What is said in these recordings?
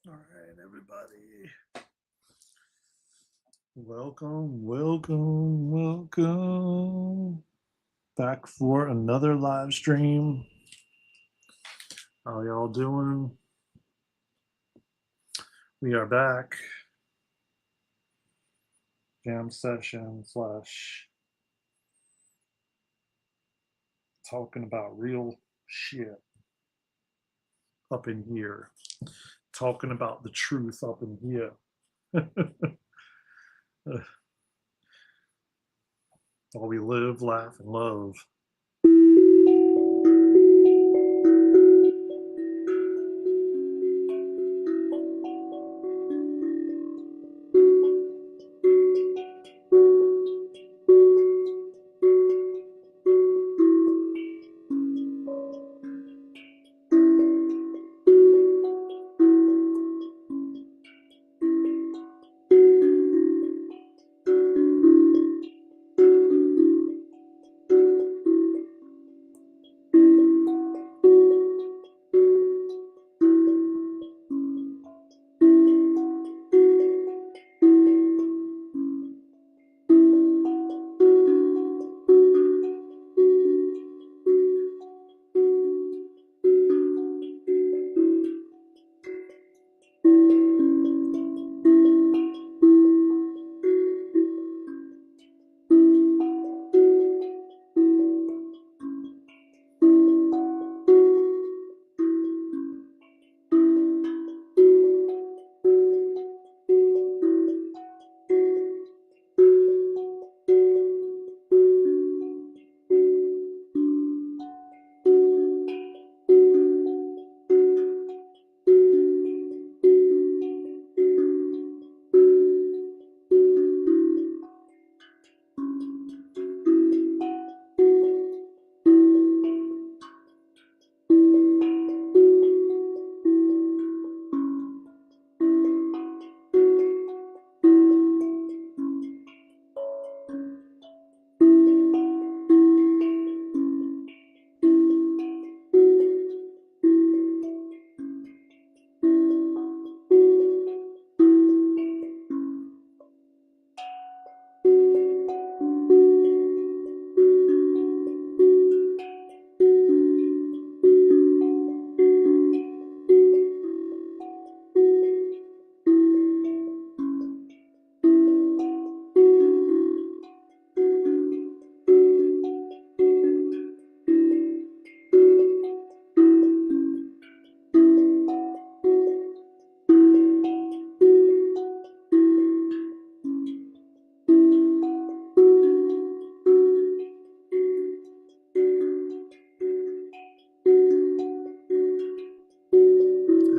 All right, everybody. Welcome. Back for another live stream. How y'all doing? We are back. Jam session / talking about real shit up in here. Talking about the truth up in here. While we live, laugh, and love.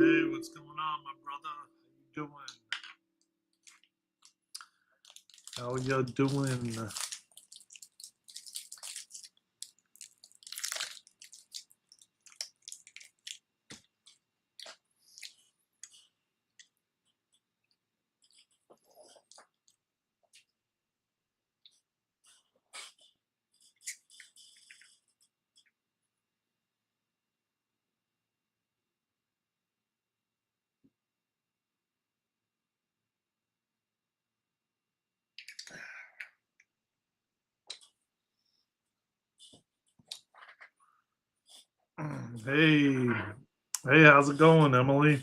Hey, what's going on, my brother? How you doing? Hey, how's it going, Emily?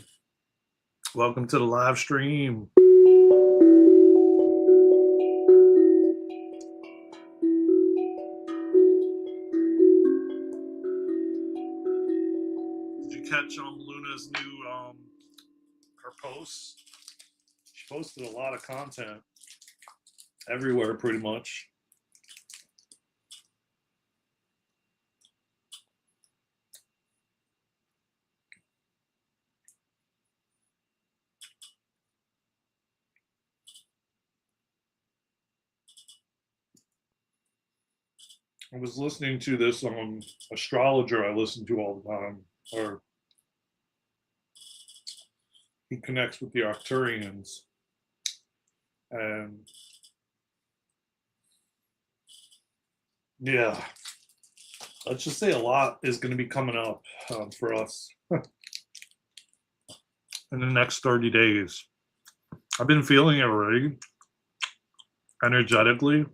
Welcome to the live stream. Did you catch Luna's new her posts? She posted a lot of content everywhere, pretty much. I was listening to this astrologer I listen to all the time, or he connects with the Arcturians, and yeah, let's just say a lot is going to be coming up for us. in the next 30 days. I've been feeling it already, energetically.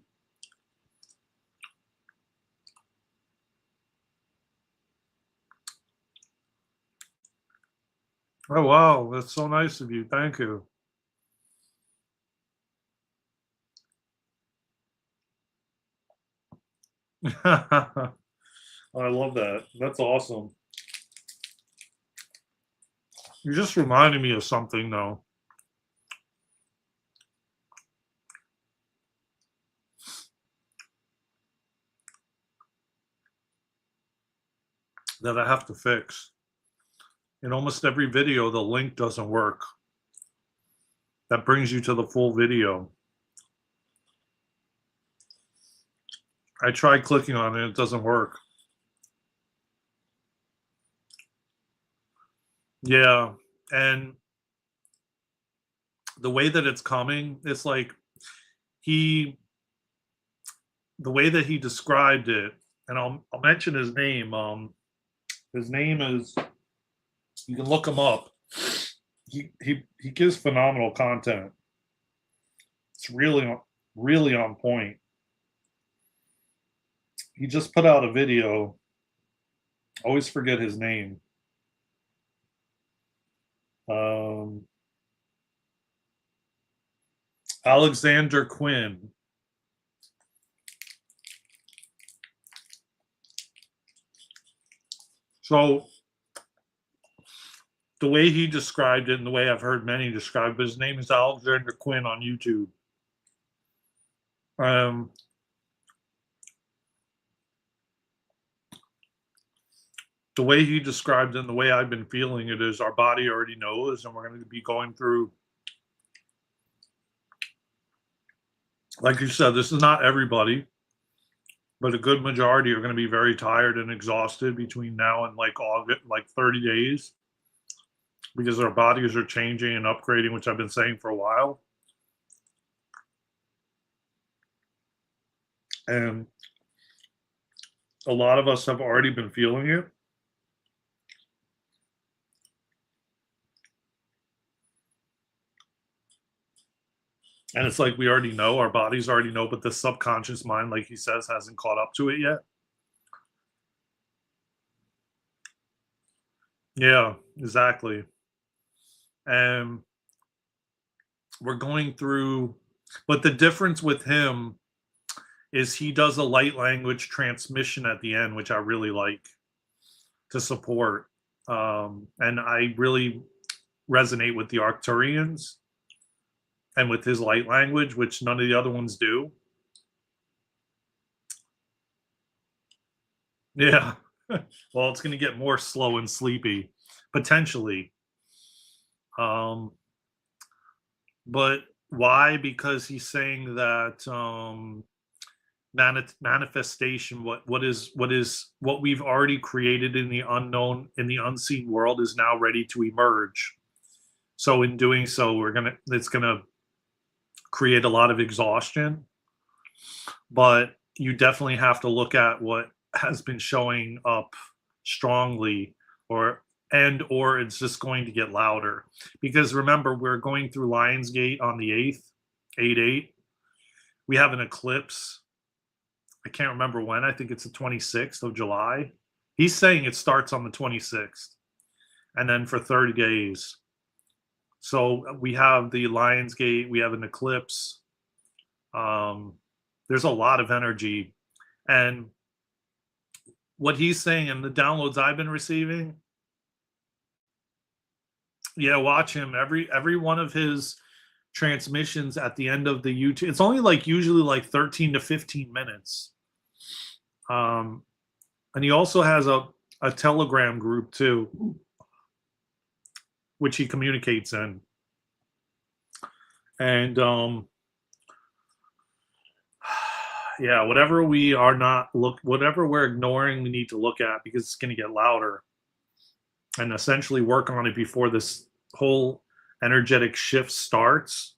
Oh, wow. That's so nice of you. Thank you. I love that. That's awesome. You just reminded me of something, though. That I have to fix. In almost every video, the link doesn't work. That brings you to the full video. I tried clicking on it, it doesn't work. Yeah. And the way that it's coming, it's like he, the way that he described it, and I'll mention his name. His name is, you can look him up. He gives phenomenal content. It's really on point. He just put out a video. Always forget his name. Alexander Quinn. So the way he described it and the way I've heard many describe it, his name is Alexander Quinn on YouTube. The way he described it and the way I've been feeling it is our body already knows, and we're going to be going through, like you said, this is not everybody, but a good majority are going to be very tired and exhausted between now and like August, like 30 days, because our bodies are changing and upgrading, which I've been saying for a while. And a lot of us have already been feeling it. And it's like we already know, our bodies already know, but the subconscious mind, like he says, hasn't caught up to it yet. Yeah, exactly. And we're going through, but the difference with him is he does a light language transmission at the end, which I really like to support. And I really resonate with the Arcturians and with his light language, which none of the other ones do. Yeah. Well, it's going to get more slow and sleepy, potentially. But why? Because he's saying that manifestation, what we've already created in the unknown, in the unseen world, is now ready to emerge. So in doing so, it's gonna create a lot of exhaustion. But you definitely have to look at what has been showing up strongly, or it's just going to get louder. Because remember, we're going through Lionsgate on the 8th, 8/8. We have an eclipse. I can't remember when. I think it's the 26th of July. He's saying it starts on the 26th and then for 30 days. So we have the Lionsgate, we have an eclipse. There's a lot of energy. And what he's saying and the downloads I've been receiving, yeah, watch him. Every one of his transmissions at the end of the YouTube, it's only like usually like 13 to 15 minutes. And he also has a Telegram group too, which he communicates in. And yeah, whatever we're ignoring, we need to look at, because it's going to get louder, and essentially work on it before this whole energetic shift starts.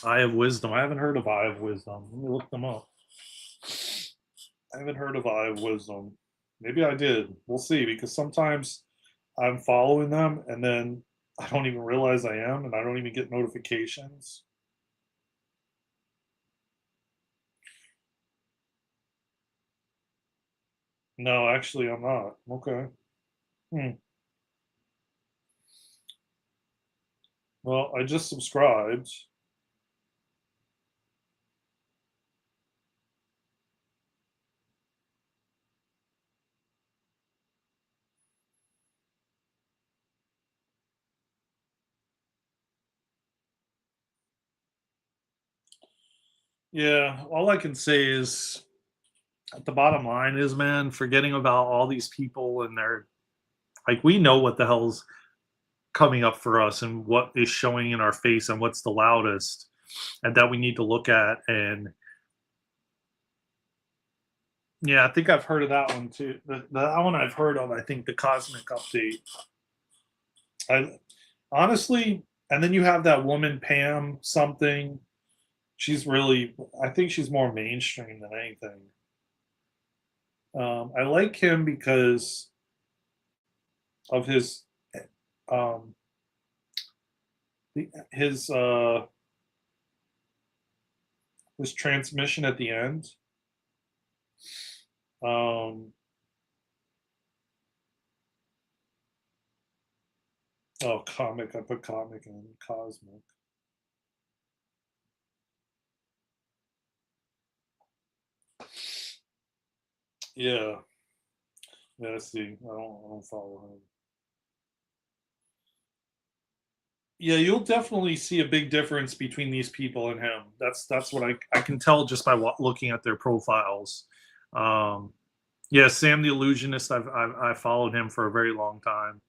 Eye of Wisdom. I haven't heard of Eye of Wisdom. Let me look them up. I haven't heard of Eye of Wisdom. Maybe I did. We'll see, because sometimes I'm following them, and then I don't even realize I am, and I don't even get notifications. No, actually, I'm not. Okay. Hmm. Well, I just subscribed. Yeah, all I can say is the bottom line is, man, forgetting about all these people and their like we know what the hell's coming up for us and what is showing in our face and what's the loudest and that we need to look at. And yeah, I think I've heard of that one too. That one I've heard of, I think the cosmic update. I honestly, and then you have that woman Pam something. She's really, I think she's more mainstream than anything. I like him because of um, his his transmission at the end. Um, oh, comic. I put comic in cosmic. Yeah, yeah. See, I don't follow him. Yeah, you'll definitely see a big difference between these people and him. That's what I can tell just by looking at their profiles. Um, yeah, Sam the Illusionist. I've followed him for a very long time.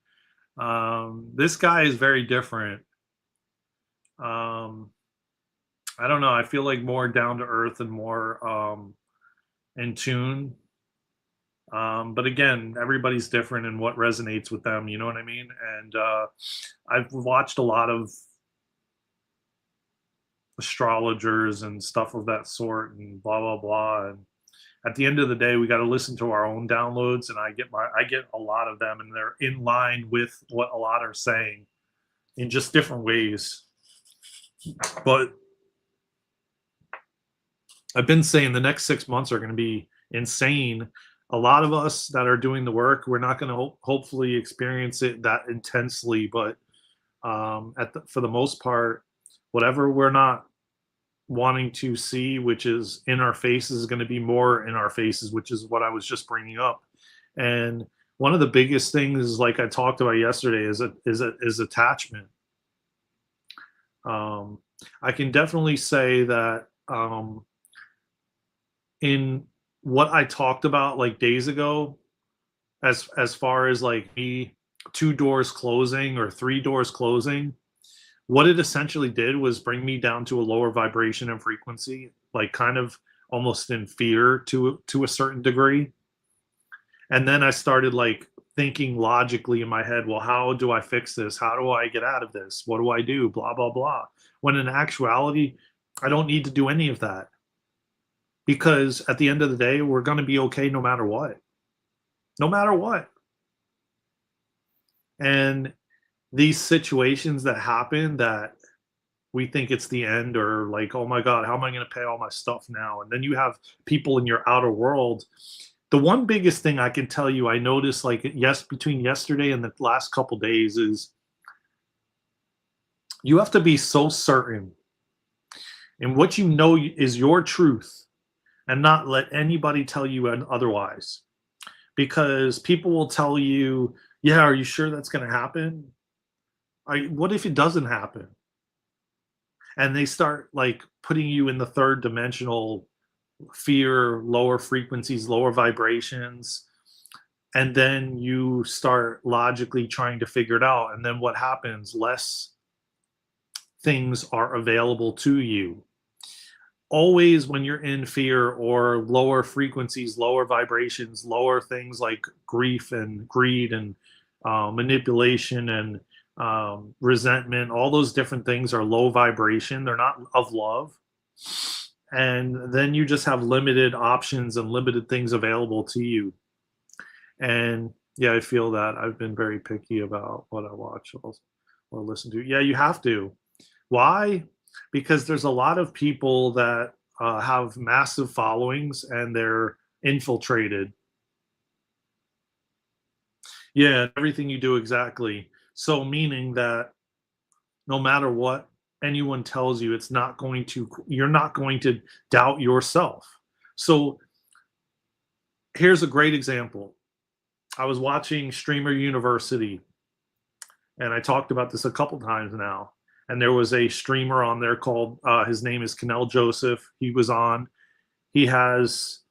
This guy is very different. Um, I don't know. I feel like more down to earth and more in tune. But again, everybody's different and what resonates with them. You know what I mean? And I've watched a lot of astrologers and stuff of that sort and blah blah blah. And at the end of the day, we got to listen to our own downloads, and I get a lot of them, and they're in line with what a lot are saying in just different ways. But I've been saying the next 6 months are going to be insane. A lot of us that are doing the work, we're not going to hopefully experience it that intensely, but for the most part, whatever we're not wanting to see, which is in our faces, is going to be more in our faces, which is what I was just bringing up. And one of the biggest things, like I talked about yesterday, is attachment. Um, I can definitely say that in what I talked about like days ago, as far as like me, two doors closing or three doors closing, what it essentially did was bring me down to a lower vibration and frequency, like kind of almost in fear to a certain degree. And then I started like thinking logically in my head, well, how do I fix this? How do I get out of this? What do I do? Blah blah blah. When in actuality, I don't need to do any of that because at the end of the day, we're going to be okay no matter what. No matter what. And these situations that happen that we think it's the end or like, oh my God, how am I going to pay all my stuff now? And then you have people in your outer world. The one biggest thing I can tell you, I noticed like yes, between yesterday and the last couple days is you have to be so certain in what you know is your truth and not let anybody tell you otherwise. Because people will tell you, yeah, are you sure that's going to happen? What if it doesn't happen? And they start like putting you in the third dimensional fear, lower frequencies, lower vibrations. And then you start logically trying to figure it out. And then what happens? Less things are available to you. Always when you're in fear or lower frequencies, lower vibrations, lower things like grief and greed and manipulation and resentment, all those different things are low vibration. They're not of love. And then you just have limited options and limited things available to you. And Yeah, I feel that. I've been very picky about what I watch or listen to. Yeah, you have to. Why? Because there's a lot of people that have massive followings and they're infiltrated. Yeah, everything you do exactly. So meaning that no matter what anyone tells you, it's not going to you're not going to doubt yourself. So here's a great example. I was watching Streamer University, and I talked about this a couple times now. And there was a streamer on there called his name is Canel Joseph. He was on. He has,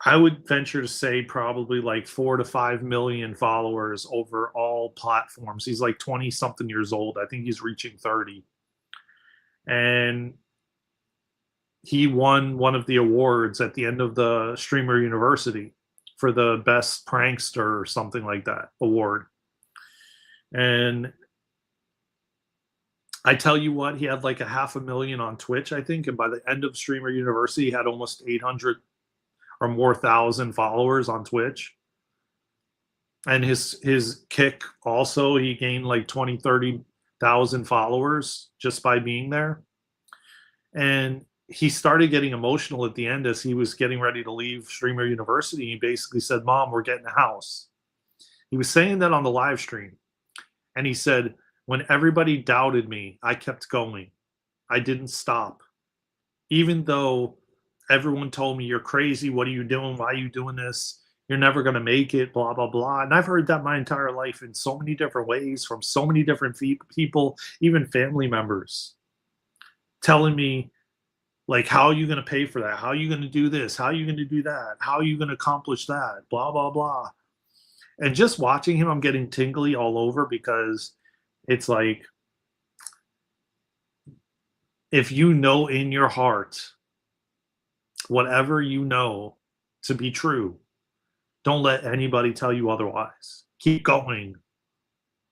I would venture to say, probably like 4 to 5 million followers over all platforms. He's like 20 something years old. I think he's reaching 30. And he won one of the awards at the end of the Streamer University for the best prankster or something like that award. And I tell you what, he had like a 500,000 on Twitch, I think, and by the end of Streamer University, he had almost 800 or more thousand followers on Twitch. And his kick also, he gained like 20, 30,000 followers just by being there. And he started getting emotional at the end as he was getting ready to leave Streamer University. He basically said, "Mom, we're getting a house." He was saying that on the live stream. And he said, "When everybody doubted me, I kept going. I didn't stop. Even though everyone told me, 'You're crazy. What are you doing? Why are you doing this? You're never going to make it, blah, blah, blah.'" And I've heard that my entire life in so many different ways from so many different people, even family members, telling me, like, "How are you going to pay for that? How are you going to do this? How are you going to do that? How are you going to accomplish that? Blah, blah, blah." And just watching him, I'm getting tingly all over because it's like, if you know in your heart, whatever you know to be true, don't let anybody tell you otherwise. Keep going.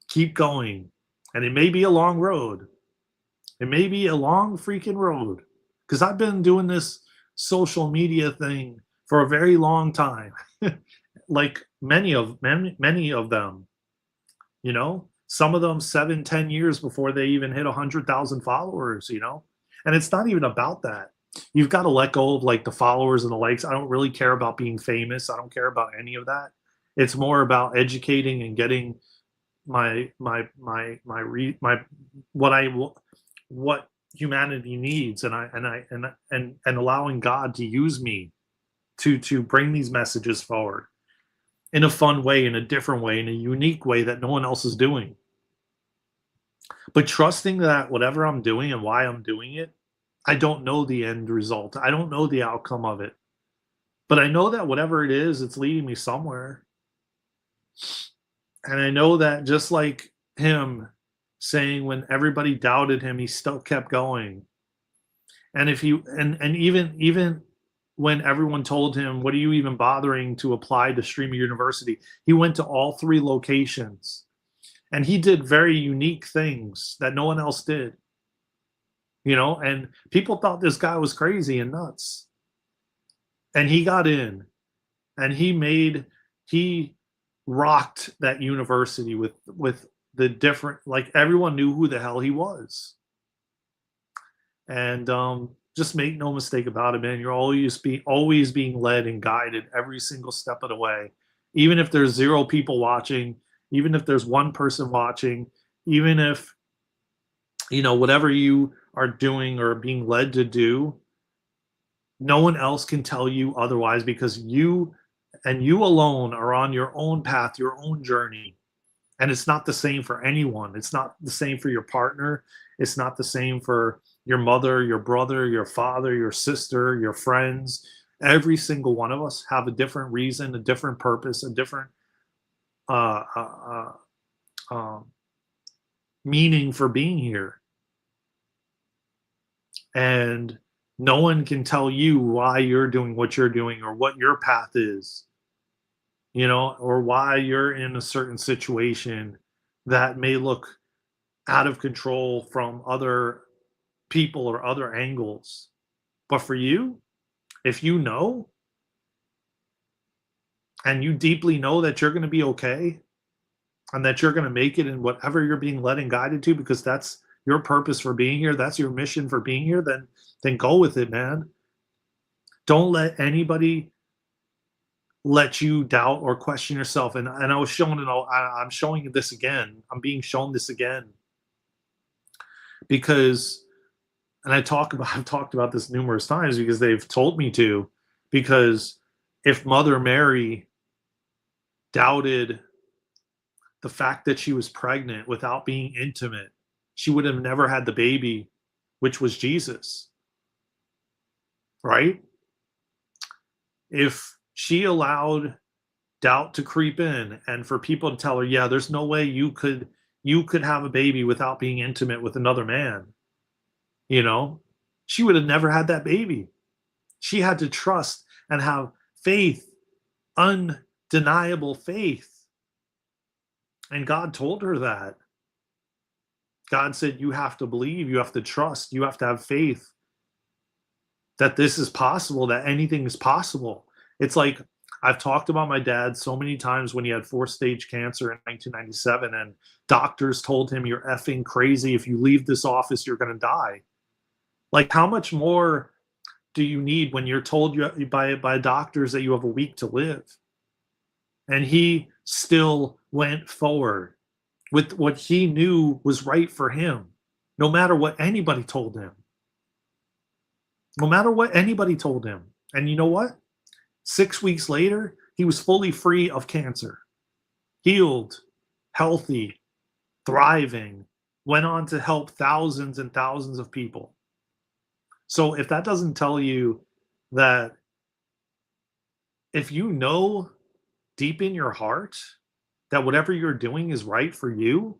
Keep going. And it may be a long road. It may be a long freaking road. Because I've been doing this social media thing for a very long time. Like many of them, some of them 7, 10 years before they even hit 100,000 followers. And it's not even about that. You've got to let go of like the followers and the likes. I don't really care about being famous. I don't care about any of that. It's more about educating and getting my what humanity needs, and allowing God to use me to bring these messages forward in a fun way, in a different way, in a unique way that no one else is doing. But trusting that whatever I'm doing and why I'm doing it, I don't know the end result. I don't know the outcome of it. But I know that whatever it is, it's leading me somewhere. And I know that just like him saying when everybody doubted him, he still kept going. And if he and even when everyone told him, "What are you even bothering to apply to Streamer University?" He went to all three locations. And he did very unique things that no one else did. And people thought this guy was crazy and nuts. And he got in, and he rocked that university with the different, like, everyone knew who the hell he was. And just make no mistake about it, man. You're always being led and guided every single step of the way. Even if there's 0 people watching, even if there's 1 person watching, even if whatever you are doing or being led to do, no one else can tell you otherwise, because you alone are on your own path, your own journey. And it's not the same for anyone. It's not the same for your partner. It's not the same for your mother, your brother, your father, your sister, your friends. Every single one of us have a different reason, a different purpose, a different uh, uh, um, meaning for being here. And no one can tell you why you're doing what you're doing or what your path is, or why you're in a certain situation that may look out of control from other people or other angles. But for you, if you know, and you deeply know that you're going to be okay and that you're going to make it in whatever you're being led and guided to, because that's your purpose for being here, that's your mission for being here, then go with it, man. Don't let anybody let you doubt or question yourself. And I was showing it all. I'm showing you this again. I'm being shown this again because, and I've talked about this numerous times because they've told me to, because if Mother Mary doubted the fact that she was pregnant without being intimate, she would have never had the baby, which was Jesus, right? If she allowed doubt to creep in and for people to tell her, yeah, there's no way you could have a baby without being intimate with another man, you know, she would have never had that baby. She had to trust and have faith, undeniable faith. And God told her that. God said, you have to believe, you have to trust, you have to have faith that this is possible, that anything is possible. It's like I've talked about my dad so many times when he had 4-stage cancer in 1997, and doctors told him, you're effing crazy. If you leave this office, you're going to die. Like, how much more do you need when you're told by doctors that you have a week to live? And he still went forward with what he knew was right for him, no matter what anybody told him. No matter what anybody told him. And you know what? 6 weeks later, he was fully free of cancer, healed, healthy, thriving, went on to help thousands and thousands of people. So if that doesn't tell you that if you know deep in your heart that whatever you're doing is right for you,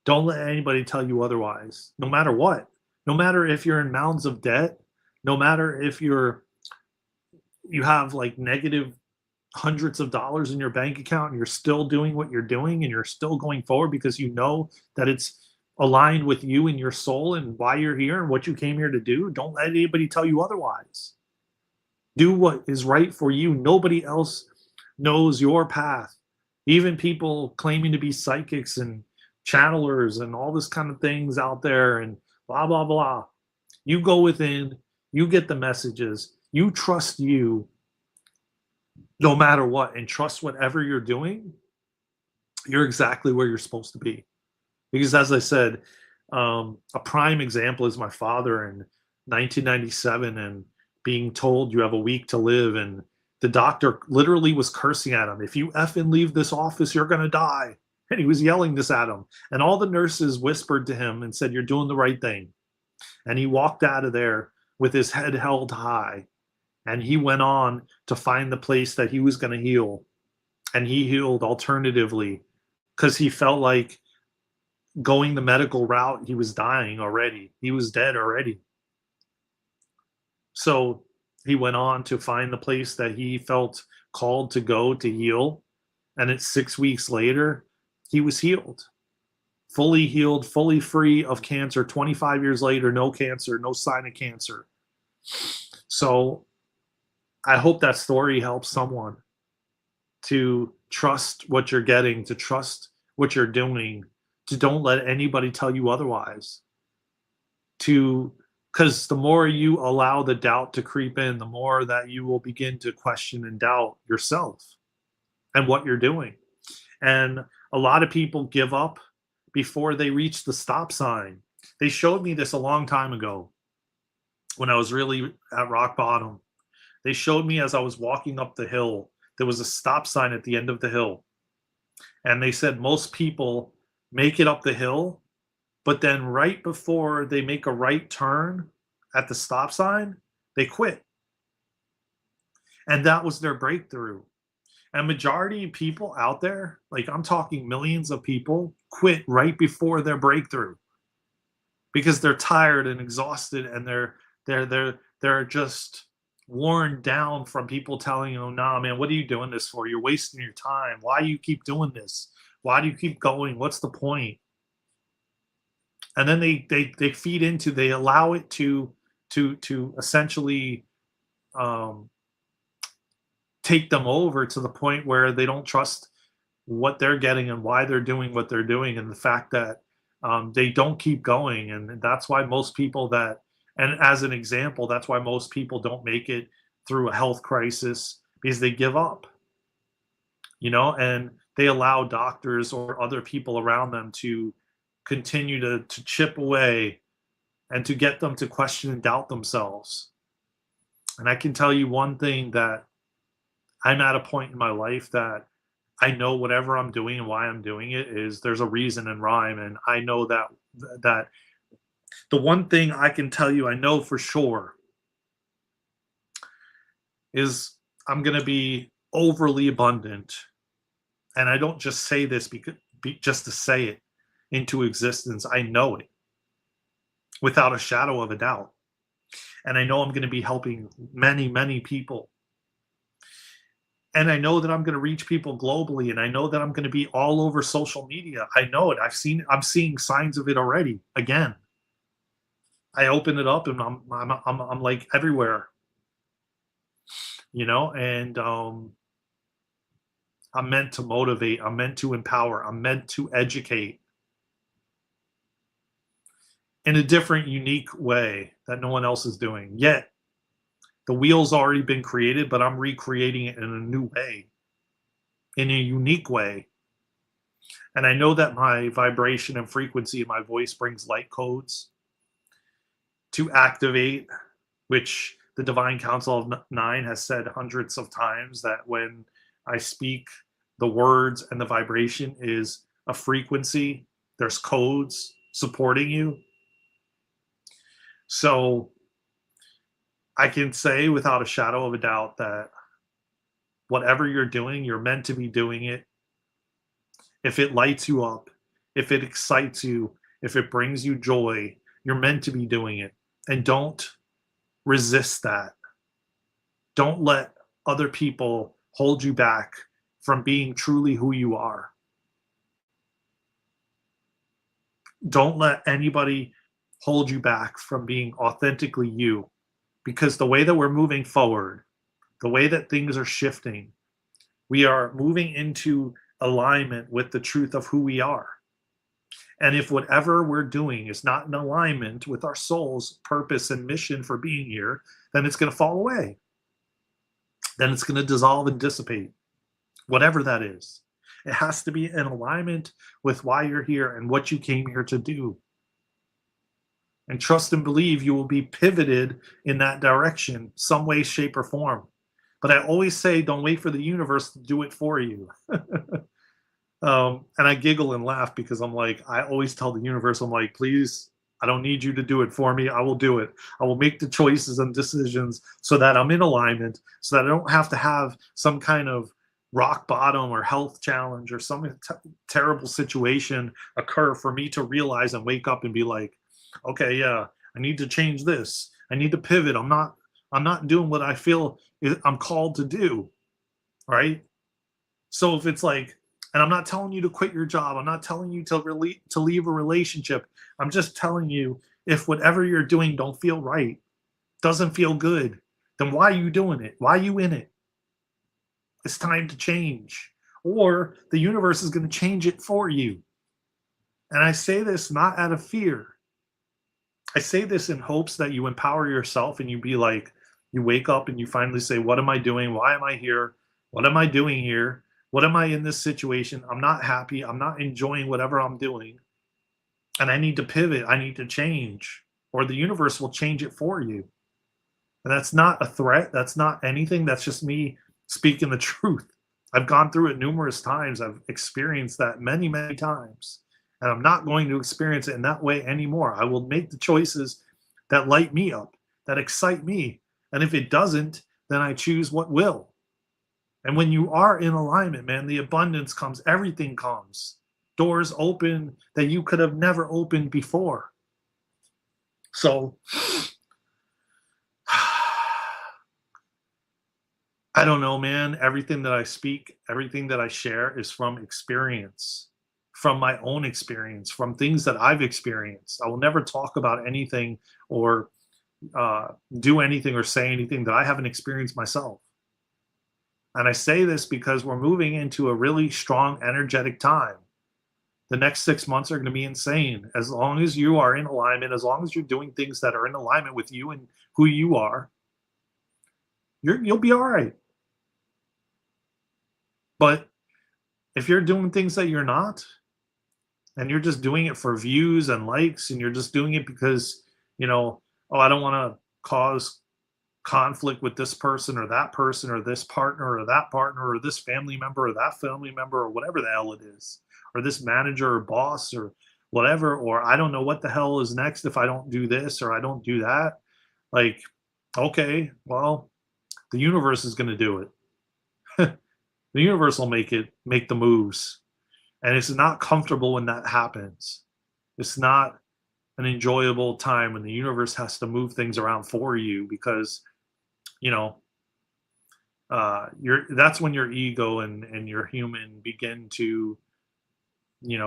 don't let anybody tell you otherwise, no matter what. No matter if you're in mounds of debt, no matter if you have like negative hundreds of dollars in your bank account and you're still doing what you're doing and you're still going forward because you know that it's aligned with you and your soul and why you're here and what you came here to do. Don't let anybody tell you otherwise. Do what is right for you. Nobody else knows your path. Even people claiming to be psychics and channelers and all this kind of things out there and blah, blah, blah. You go within, you get the messages, you trust you no matter what, and trust whatever you're doing, you're exactly where you're supposed to be. Because as I said, a prime example is my father in 1997 and being told you have a week to live. And the doctor literally was cursing at him. If you effing leave this office, you're going to die. And he was yelling this at him. And all the nurses whispered to him and said, you're doing the right thing. And he walked out of there with his head held high. And he went on to find the place that he was going to heal. And he healed alternatively because he felt like going the medical route, he was dying already. He was dead already. So he went on to find the place that he felt called to go to heal. And it's 6 weeks later, he was healed, fully free of cancer. 25 years later, no cancer, no sign of cancer. So I hope that story helps someone to trust what you're getting, to trust what you're doing, to don't let anybody tell you otherwise. Because the more you allow the doubt to creep in, the more that you will begin to question and doubt yourself and what you're doing. And a lot of people give up before they reach the stop sign. They showed me this a long time ago when I was really at rock bottom. They showed me as I was walking up the hill, there was a stop sign at the end of the hill. And they said most people make it up the hill, but then right before they make a right turn at the stop sign, they quit. And that was their breakthrough. And majority of people out there, like I'm talking millions of people, quit right before their breakthrough because they're tired and exhausted and they're just worn down from people telling you, nah, man, what are you doing this for? You're wasting your time. Why do you keep doing this? Why do you keep going? What's the point? And then they feed into, they allow it to essentially take them over to the point where they don't trust what they're getting and why they're doing what they're doing, and the fact that they don't keep going. And that's why most people that, and as an example, that's why most people don't make it through a health crisis, because they give up, and they allow doctors or other people around them to continue to chip away and to get them to question and doubt themselves. And I can tell you one thing, that I'm at a point in my life that I know whatever I'm doing and why I'm doing it is there's a reason and rhyme. And I know that the one thing I can tell you I know for sure is I'm going to be overly abundant. And I don't just say this just to say it into existence. I know it without a shadow of a doubt. And I know I'm going to be helping many, many people. And I know that I'm going to reach people globally, and I know that I'm going to be all over social media. I know it. I'm seeing signs of it already. Again, I open it up and I'm like everywhere, and I'm meant to motivate, I'm meant to empower, I'm meant to educate in a different, unique way that no one else is doing. Yet the wheel's already been created, but I'm recreating it in a new way, in a unique way. And I know that my vibration and frequency in my voice brings light codes to activate, which the Divine Council of Nine has said hundreds of times, that when I speak, the words and the vibration is a frequency, there's codes supporting you. So I can say without a shadow of a doubt that whatever you're doing, you're meant to be doing it. If it lights you up, if it excites you, if it brings you joy, you're meant to be doing it. And don't resist that. Don't let other people hold you back from being truly who you are. Don't let anybody hold you back from being authentically you. Because the way that we're moving forward, the way that things are shifting, we are moving into alignment with the truth of who we are. And if whatever we're doing is not in alignment with our soul's purpose and mission for being here, then it's going to fall away. Then it's going to dissolve and dissipate, whatever that is. It has to be in alignment with why you're here and what you came here to do. And trust and believe you will be pivoted in that direction, some way, shape, or form. But I always say, don't wait for the universe to do it for you. And I giggle and laugh because I'm like, I always tell the universe, I'm like, please, I don't need you to do it for me. I will do it. I will make the choices and decisions so that I'm in alignment, so that I don't have to have some kind of rock bottom or health challenge or some terrible situation occur for me to realize and wake up and be like, okay, yeah, I need to change this. I need to pivot. I'm not doing what I feel I'm called to do. Right. So if it's like, and I'm not telling you to quit your job, I'm not telling you to leave a relationship. I'm just telling you, if whatever you're doing don't feel right, doesn't feel good, then why are you doing it? Why are you in it? It's time to change, or the universe is going to change it for you. And I say this not out of fear. I say this in hopes that you empower yourself and you be like, you wake up and you finally say, what am I doing? Why am I here? What am I doing here? What am I in this situation? I'm not happy. I'm not enjoying whatever I'm doing. And I need to pivot. I need to change, or the universe will change it for you. And that's not a threat. That's not anything. That's just me speaking the truth. I've gone through it numerous times. I've experienced that many, many times. And I'm not going to experience it in that way anymore. I will make the choices that light me up, that excite me. And if it doesn't, then I choose what will. And when you are in alignment, man, the abundance comes, everything comes. Doors open that you could have never opened before. So I don't know, man. Everything that I speak, everything that I share is from experience, from my own experience, from things that I've experienced. I will never talk about anything or do anything or say anything that I haven't experienced myself. And I say this because we're moving into a really strong energetic time. The next 6 months are going to be insane. As long as you are in alignment, as long as you're doing things that are in alignment with you and who you are, you'll be all right. But if you're doing things that you're not, and you're just doing it for views and likes, and you're just doing it because, oh, I don't want to cause conflict with this person or that person or this partner or that partner or this family member or that family member or whatever the hell it is, or this manager or boss or whatever, or I don't know what the hell is next if I don't do this or I don't do that. Like, okay, well, the universe is going to do it. The universe will make the moves. And it's not comfortable when that happens. It's not an enjoyable time when the universe has to move things around for you because, you know, that's when your ego and your human begin to,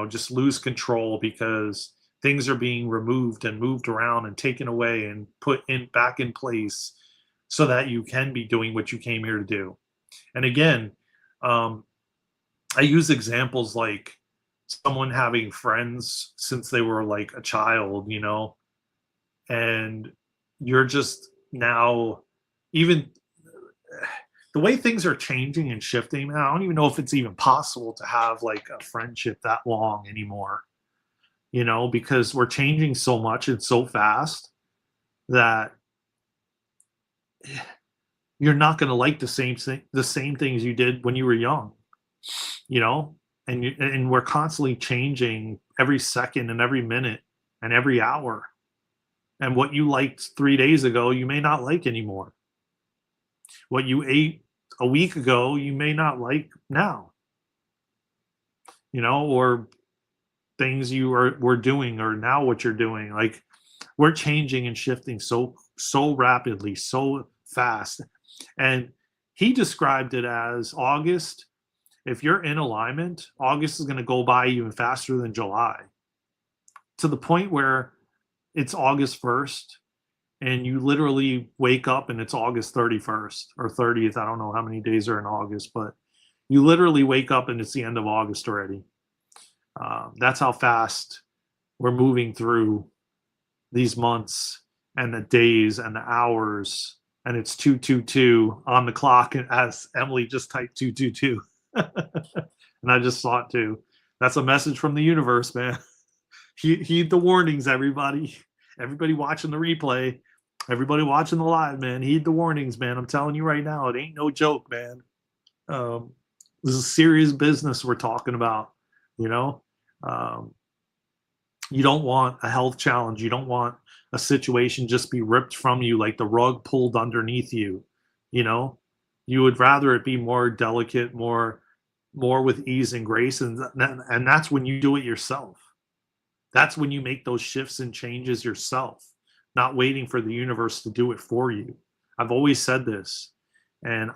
just lose control because things are being removed and moved around and taken away and put in back in place so that you can be doing what you came here to do. And again, um, I use examples like someone having friends since they were like a child, and you're just now, even the way things are changing and shifting. I don't even know if it's even possible to have like a friendship that long anymore, because we're changing so much and so fast that you're not going to like the same things you did when you were young, you know, and we're constantly changing every second and every minute and every hour. And what you liked 3 days ago, you may not like anymore. What you ate a week ago, you may not like now, or things were doing or now what you're doing. Like, we're changing and shifting so rapidly, so fast. And he described it as August. If you're in alignment, August is going to go by even faster than July, to the point where it's August 1st and you literally wake up and it's August 31st or 30th. I don't know how many days are in August, but you literally wake up and it's the end of August already. That's how fast we're moving through these months and the days and the hours. And it's 222 on the clock, as Emily just typed 222. And I just saw it too. That's a message from the universe, man. Heed the warnings, everybody. Everybody watching the replay, everybody watching the live, man. Heed the warnings, man. I'm telling you right now, it ain't no joke, man. This is serious business we're talking about. You know, you don't want a health challenge. You don't want a situation just be ripped from you, like the rug pulled underneath you. You would rather it be more delicate, more with ease and grace, and that's when you do it yourself. That's when you make those shifts and changes yourself, not waiting for the universe to do it for you. I've always said this, and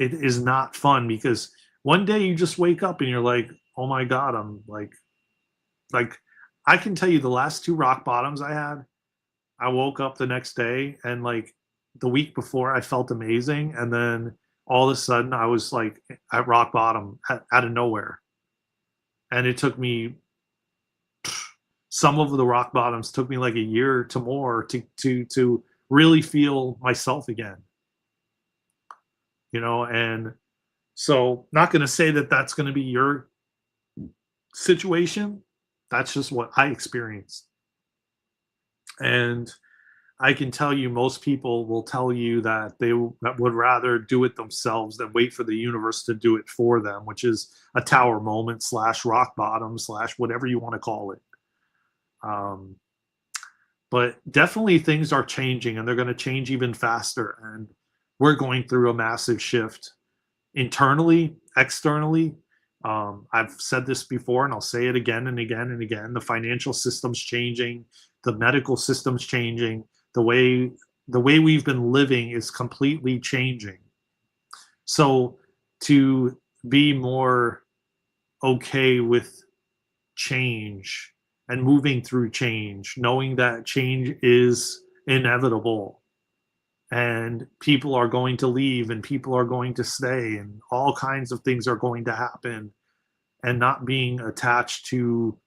it is not fun, because one day you just wake up and you're like, oh my God, I'm like I can tell you the last two rock bottoms I had, I woke up the next day and like the week before I felt amazing. And then all of a sudden I was like at rock bottom out of nowhere. And it took me, some of the rock bottoms took me like a year to more to really feel myself again, and so not going to say that that's going to be your situation. That's just what I experienced. And I can tell you, most people will tell you that they would rather do it themselves than wait for the universe to do it for them, which is a tower moment / rock bottom / whatever you want to call it. But definitely things are changing, and they're going to change even faster. And we're going through a massive shift internally, externally. I've said this before, and I'll say it again and again and again. The financial system's changing. The medical system's changing. The way we've been living is completely changing. So to be more okay with change and moving through change, knowing that change is inevitable, and people are going to leave and people are going to stay and all kinds of things are going to happen, and not being attached to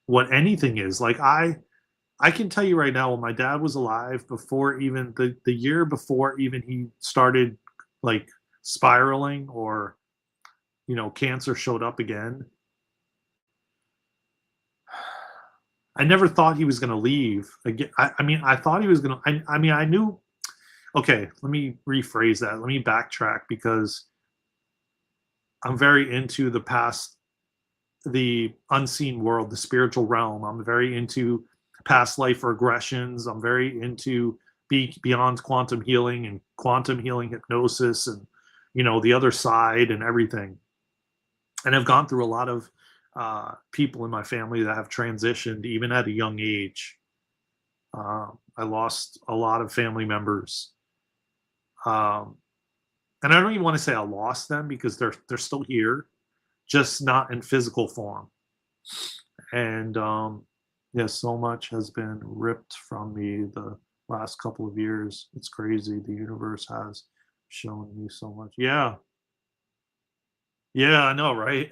what anything is. Like I can tell you right now, when my dad was alive, before even the year before even he started like spiraling, or cancer showed up again, I never thought he was going to leave again. I mean, I thought he was going to. I mean, I knew. Okay, let me rephrase that. Let me backtrack, because I'm very into the unseen world, the spiritual realm. I'm very into past life regressions. I'm very into beyond quantum healing and quantum healing hypnosis, and the other side and everything. And I've gone through a lot of people in my family that have transitioned even at a young age. I lost a lot of family members, um, and I don't even want to say I lost them, because they're still here, just not in physical form. And yeah, so much has been ripped from me the last couple of years. It's crazy. The universe has shown me so much. Yeah, yeah, I know, right?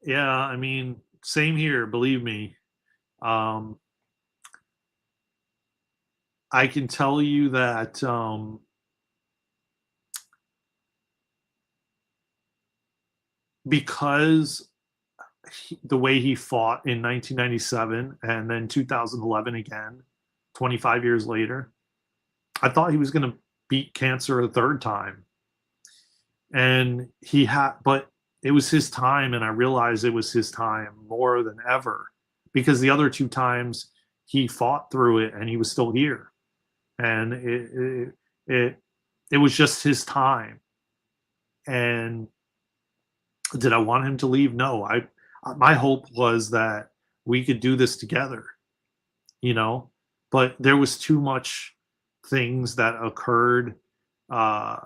Yeah, I mean, same here. Believe me. Um, I can tell you that because the way he fought in 1997 and then 2011 again, 25 years later, I thought he was going to beat cancer a third time. And he had, but it was his time. And I realized it was his time more than ever, because the other two times he fought through it and he was still here. And it, it was just his time. And did I want him to leave? No. My hope was that we could do this together, you know, but there was too much things that occurred. Uh,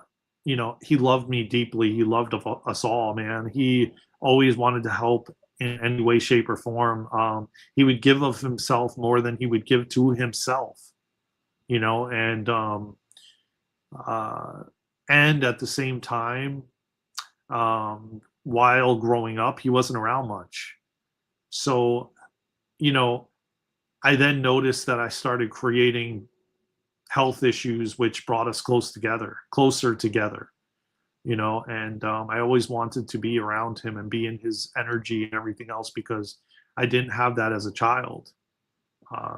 he loved me deeply. He loved us all, man. He always wanted to help in any way, shape, or form. He would give of himself more than he would give to himself, and uh, and at the same time, while growing up, he wasn't around much. So, you know, I then noticed that I started creating health issues, which brought us closer together, and I always wanted to be around him and be in his energy and everything else, because I didn't have that as a child.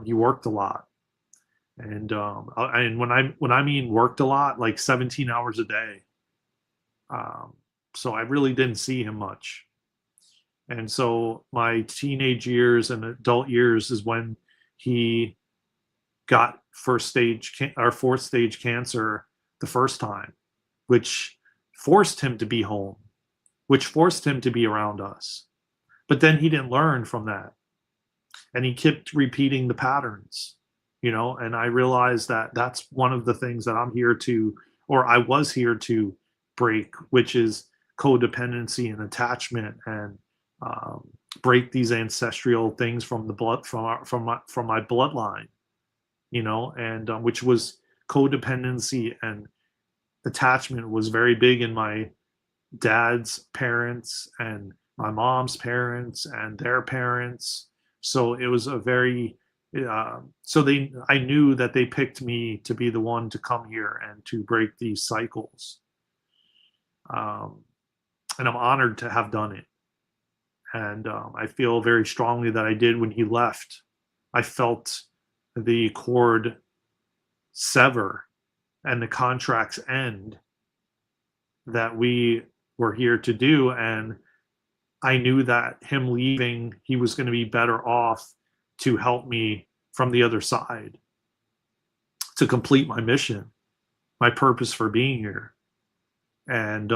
He worked a lot. And when I mean worked a lot, like 17 hours a day. Um, so I really didn't see him much. And so my teenage years and adult years is when he got fourth stage cancer the first time, which forced him to be home, which forced him to be around us. But then he didn't learn from that. And he kept repeating the patterns, and I realized that that's one of the things that I'm here to, or I was here to break, which is codependency and attachment, and um, break these ancestral things from the blood, from my bloodline, and which was codependency and attachment was very big in my dad's parents and my mom's parents and their parents. So it was a very I knew that they picked me to be the one to come here and to break these cycles. Um, and I'm honored to have done it. And I feel very strongly that I did. When he left, I felt the cord sever and the contracts end that we were here to do. And I knew that him leaving, he was going to be better off to help me from the other side to complete my mission, my purpose for being here. And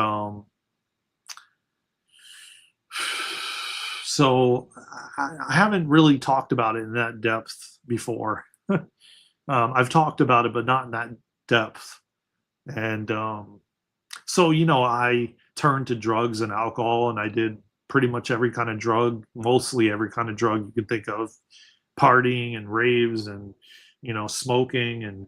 so I haven't really talked about it in that depth before. I've talked about it, but not in that depth. And so, I turned to drugs and alcohol, and I did pretty much every kind of drug, mostly every kind of drug you could think of, partying and raves and, smoking and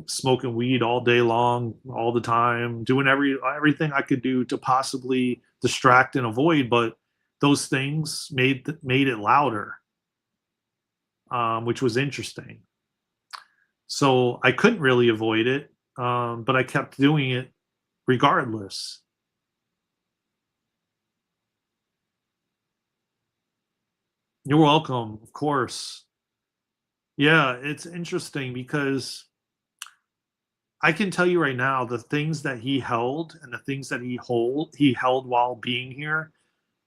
smoking weed all day long, all the time, doing everything I could do to possibly distract and avoid, but those things made it louder, which was interesting. So I couldn't really avoid it, but I kept doing it regardless. You're welcome, of course. Yeah, it's interesting because I can tell you right now, the things that he held and the things that he held while being here,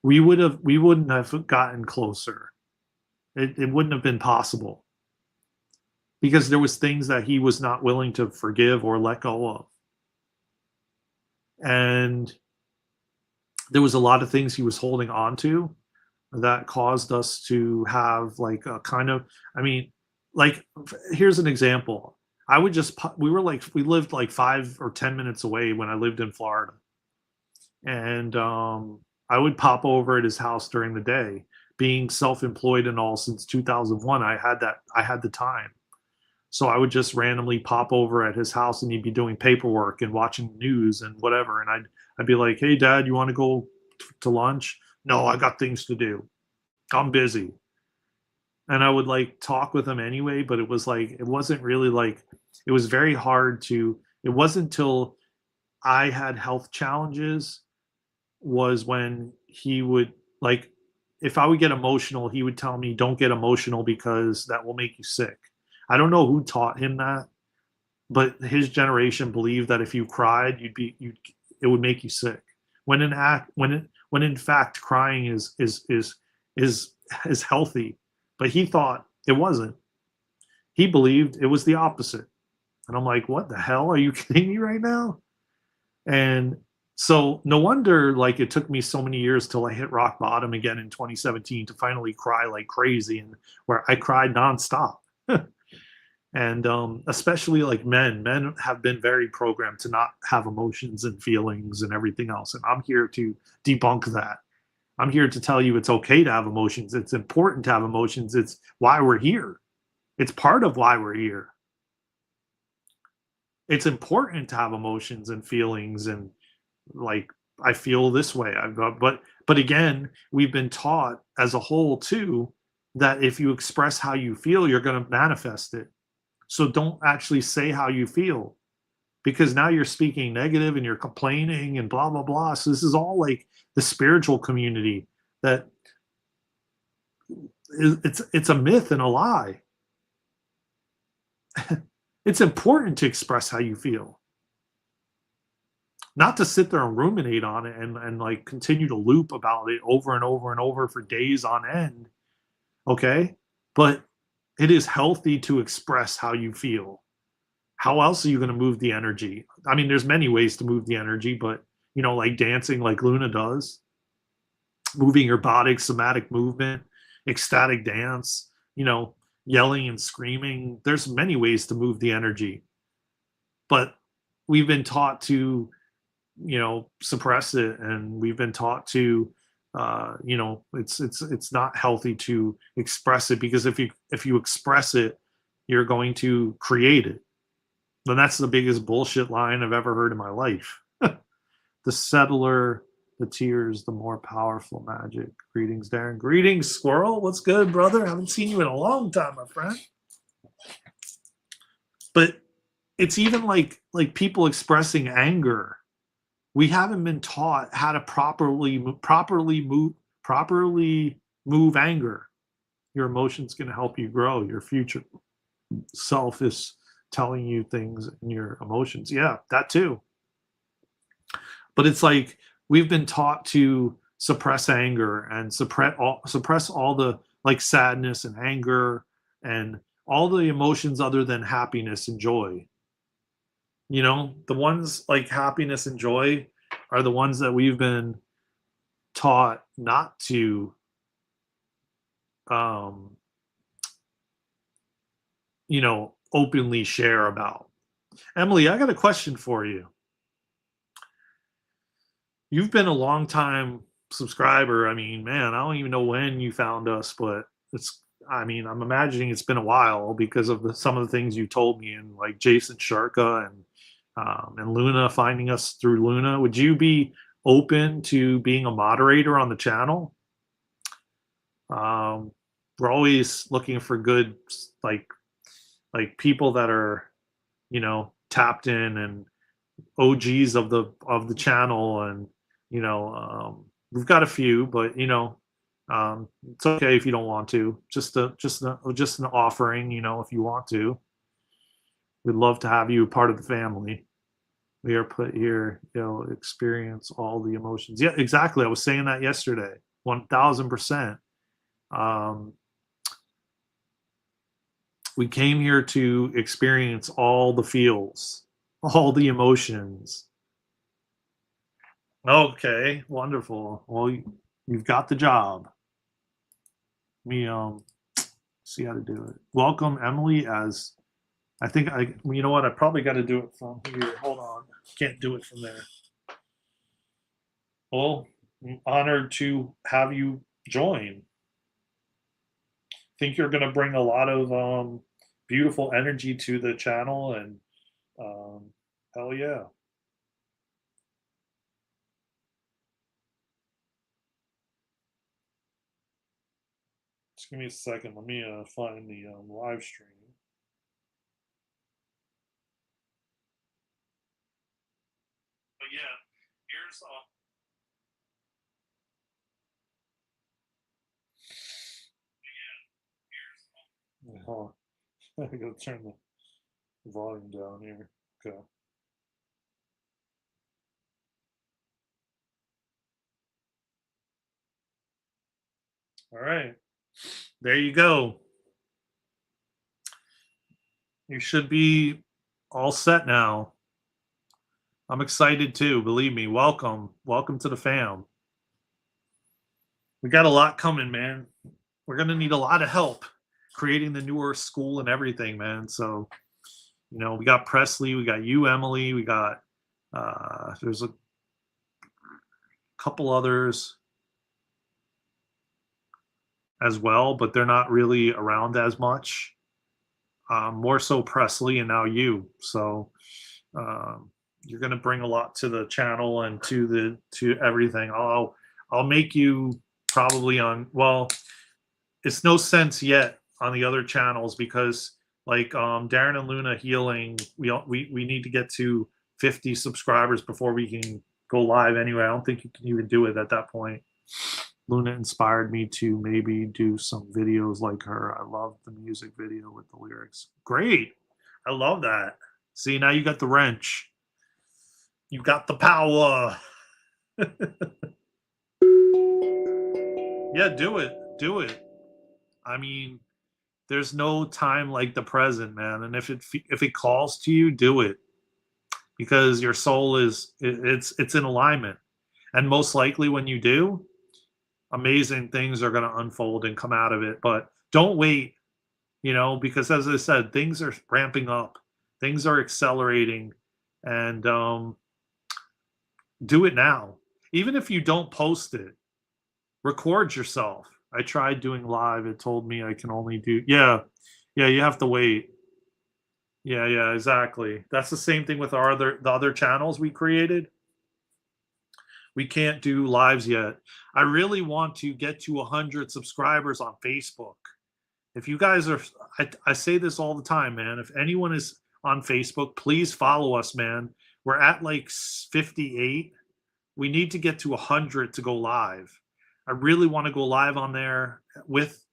we wouldn't have gotten closer. It wouldn't have been possible because there was things that he was not willing to forgive or let go of. And there was a lot of things he was holding on to that caused us to have like a kind of, I mean, like here's an example. We lived like 5 or 10 minutes away when I lived in Florida, and I would pop over at his house during the day. Being self-employed and all since 2001, I had the time, so I would just randomly pop over at his house, and he'd be doing paperwork and watching news and whatever, and I'd be like, "Hey, Dad, you want to go to lunch?" "No, I got things to do. I'm busy." And I would like talk with him anyway, but it was like it wasn't really like it was very hard to. It wasn't until I had health challenges was when he would like if I would get emotional, he would tell me, "Don't get emotional because that will make you sick." I don't know who taught him that, but his generation believed that if you cried, it would make you sick. When in fact crying is is healthy, but he thought it wasn't. He believed it was the opposite. And I'm like, "What the hell? Are you kidding me right now?" And so no wonder like it took me so many years till I hit rock bottom again in 2017 to finally cry like crazy and where I cried nonstop. And especially like men have been very programmed to not have emotions and feelings and everything else. And I'm here to debunk that. I'm here to tell you it's okay to have emotions. It's important to have emotions. It's why we're here. It's part of why we're here. It's important to have emotions and feelings and like I feel this way. But again, we've been taught as a whole too that if you express how you feel, you're going to manifest it. So don't actually say how you feel because now you're speaking negative and you're complaining and blah blah blah. So this is all like the spiritual community that it's a myth and a lie. It's important to express how you feel, not to sit there and ruminate on it and like continue to loop about it over and over and over for days on end. Okay, but it is healthy to express how you feel. How else are you going to move the energy? I mean, there's many ways to move the energy, but like dancing like Luna does, moving your body, somatic movement, ecstatic dance, yelling and screaming. There's many ways to move the energy, but we've been taught to, suppress it, and we've been taught to, it's not healthy to express it because if you express it, you're going to create it. And that's the biggest bullshit line I've ever heard in my life. The settler, the tears, the more powerful magic. Greetings, Darren. Greetings, Squirrel. What's good, brother? Haven't seen you in a long time, my friend. But it's even like people expressing anger. We haven't been taught how to properly move anger. Your emotions can help you grow. Your future self is telling you things in your emotions. Yeah, that too. But it's like we've been taught to suppress anger and suppress all the like sadness and anger and all the emotions other than happiness and joy. The ones like happiness and joy are the ones that we've been taught not to um openly share about. Emily, I got a question for you. You've been a long time subscriber. I mean, man, I don't even know when you found us, but I mean, I'm imagining it's been a while because of some of the things you told me, and like Jason Sharka and Luna, finding us through Luna. Would you be open to being a moderator on the channel? Um, we're always looking for good, like people that are, tapped in and OGs of the channel, and we've got a few, but it's okay if you don't want to. Just an offering, if you want to. We'd love to have you part of the family. We are put here, experience all the emotions. Yeah, exactly. I was saying that yesterday. 1000%. We came here to experience all the feels, all the emotions. Okay, wonderful. Well, you've got the job. Let me see how to do it. Welcome Emily as you know what, I probably got to do it from here. Hold on. Can't do it from there. Well, I'm honored to have you join. Think you're going to bring a lot of beautiful energy to the channel, and hell yeah. Just give me a second. Let me find the live stream. But yeah, here's hold on. I gotta turn the volume down here. Okay. All right. There you go. You should be all set now. I'm excited too. Believe me. Welcome. Welcome to the fam. We got a lot coming, man. We're going to need a lot of help creating the newer school and everything, man. So, we got Presley, we got you, Emily, we got, there's a couple others as well, but they're not really around as much. More so Presley and now you. So, you're going to bring a lot to the channel and to everything. I'll make you probably on, well, it's no sense yet on the other channels because like Darren and Luna Healing, we need to get to 50 subscribers before we can go live anyway. I don't think you can even do it at that point. Luna inspired me to maybe do some videos like her. I love the music video with the lyrics. Great. I love that. See, now you got the wrench. You got the power. Yeah, do it. Do it. I mean, there's no time like the present, man. And if it calls to you, do it, because your soul it's in alignment. And most likely when you do, amazing things are going to unfold and come out of it. But don't wait, because as I said, things are ramping up, things are accelerating, and do it now. Even if you don't post it, record yourself. I tried doing live. It told me I can only do, yeah, you have to wait. Yeah, exactly. That's the same thing with the other channels we created. We can't do lives yet. I really want to get to 100 subscribers on Facebook. If you guys are, I say this all the time, man. If anyone is on Facebook, please follow us, man. We're at like 58. We need to get to 100 to go live. I really want to go live on there with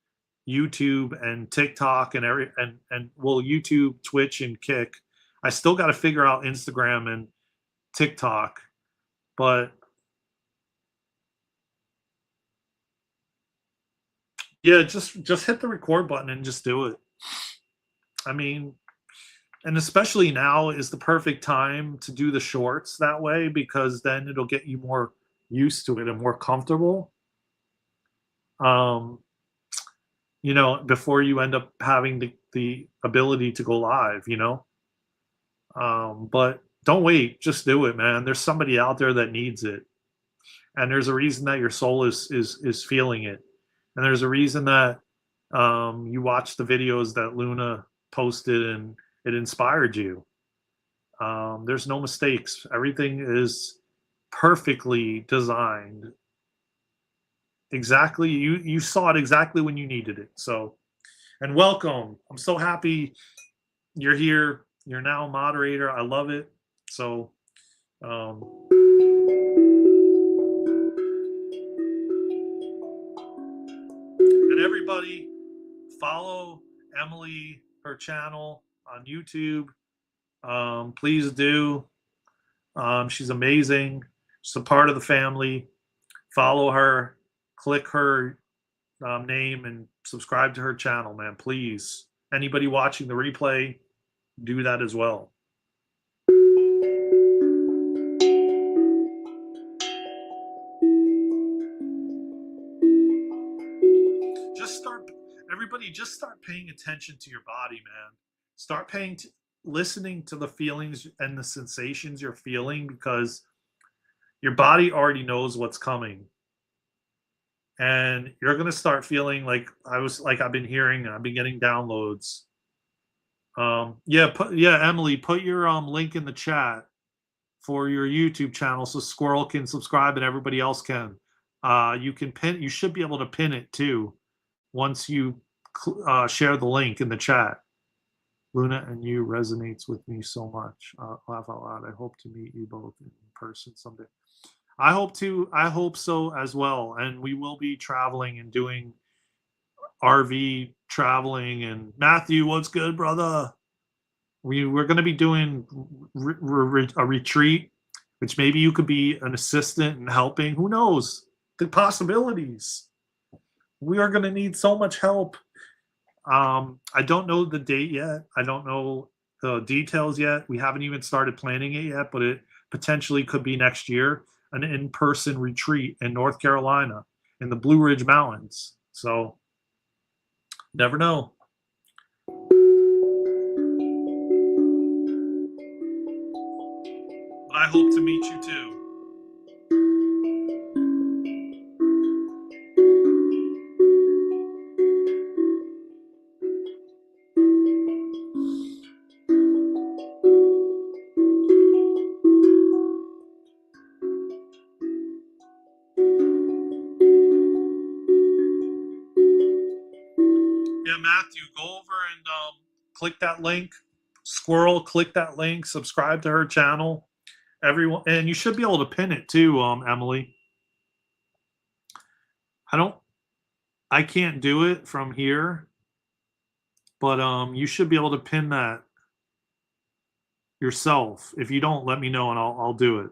YouTube and TikTok and YouTube, Twitch, and Kick. I still got to figure out Instagram and TikTok, but yeah, just hit the record button and just do it. I mean, and especially now is the perfect time to do the shorts that way, because then it'll get you more used to it and more comfortable. Before you end up having the ability to go live, but don't wait, just do it, man. There's somebody out there that needs it. And there's a reason that your soul is feeling it. And there's a reason that You watched the videos that Luna posted and it inspired you. There's no mistakes. Everything is perfectly designed. Exactly. You saw it exactly when you needed it. So, and welcome. I'm so happy you're here. You're now a moderator. I love it. So, um, and everybody follow Emily, her channel on YouTube. Please do. She's amazing. She's a part of the family. Follow her, click her name, and subscribe to her channel, man. Please. Anybody watching the replay, do that as well. Just start, everybody, just start paying attention to your body, man. Start listening to the feelings and the sensations you're feeling, because your body already knows what's coming. And you're going to start feeling like I've been hearing, I've been getting downloads. Yeah, Emily, put your link in the chat for your YouTube channel so Squirrel can subscribe and everybody else can. You can pin. You should be able to pin it too once you share the link in the chat. Luna and you resonates with me so much. Laugh out loud. I hope to meet you both in person someday. I hope to. I hope so as well. And we will be traveling and doing RV traveling. And Matthew, what's good, brother? We're going to be doing a retreat, which maybe you could be an assistant and helping. Who knows the possibilities? We are going to need so much help. I don't know the date yet. I don't know the details yet. We haven't even started planning it yet, but it potentially could be next year, an in-person retreat in North Carolina in the Blue Ridge Mountains. So never know. I hope to meet you too. Yeah, Matthew, go over and click that link. Squirrel, click that link. Subscribe to her channel. Everyone, and you should be able to pin it too, Emily. I can't do it from here, but you should be able to pin that yourself. If you don't, let me know and I'll do it.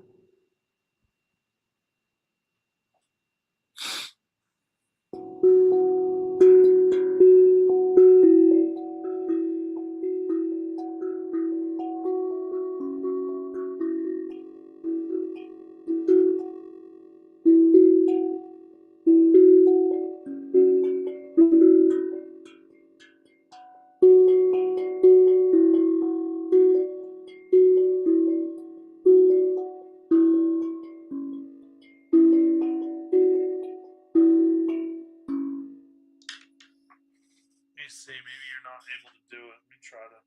Let me see. Maybe you're not able to do it. Let me try to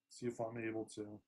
see if I'm able to.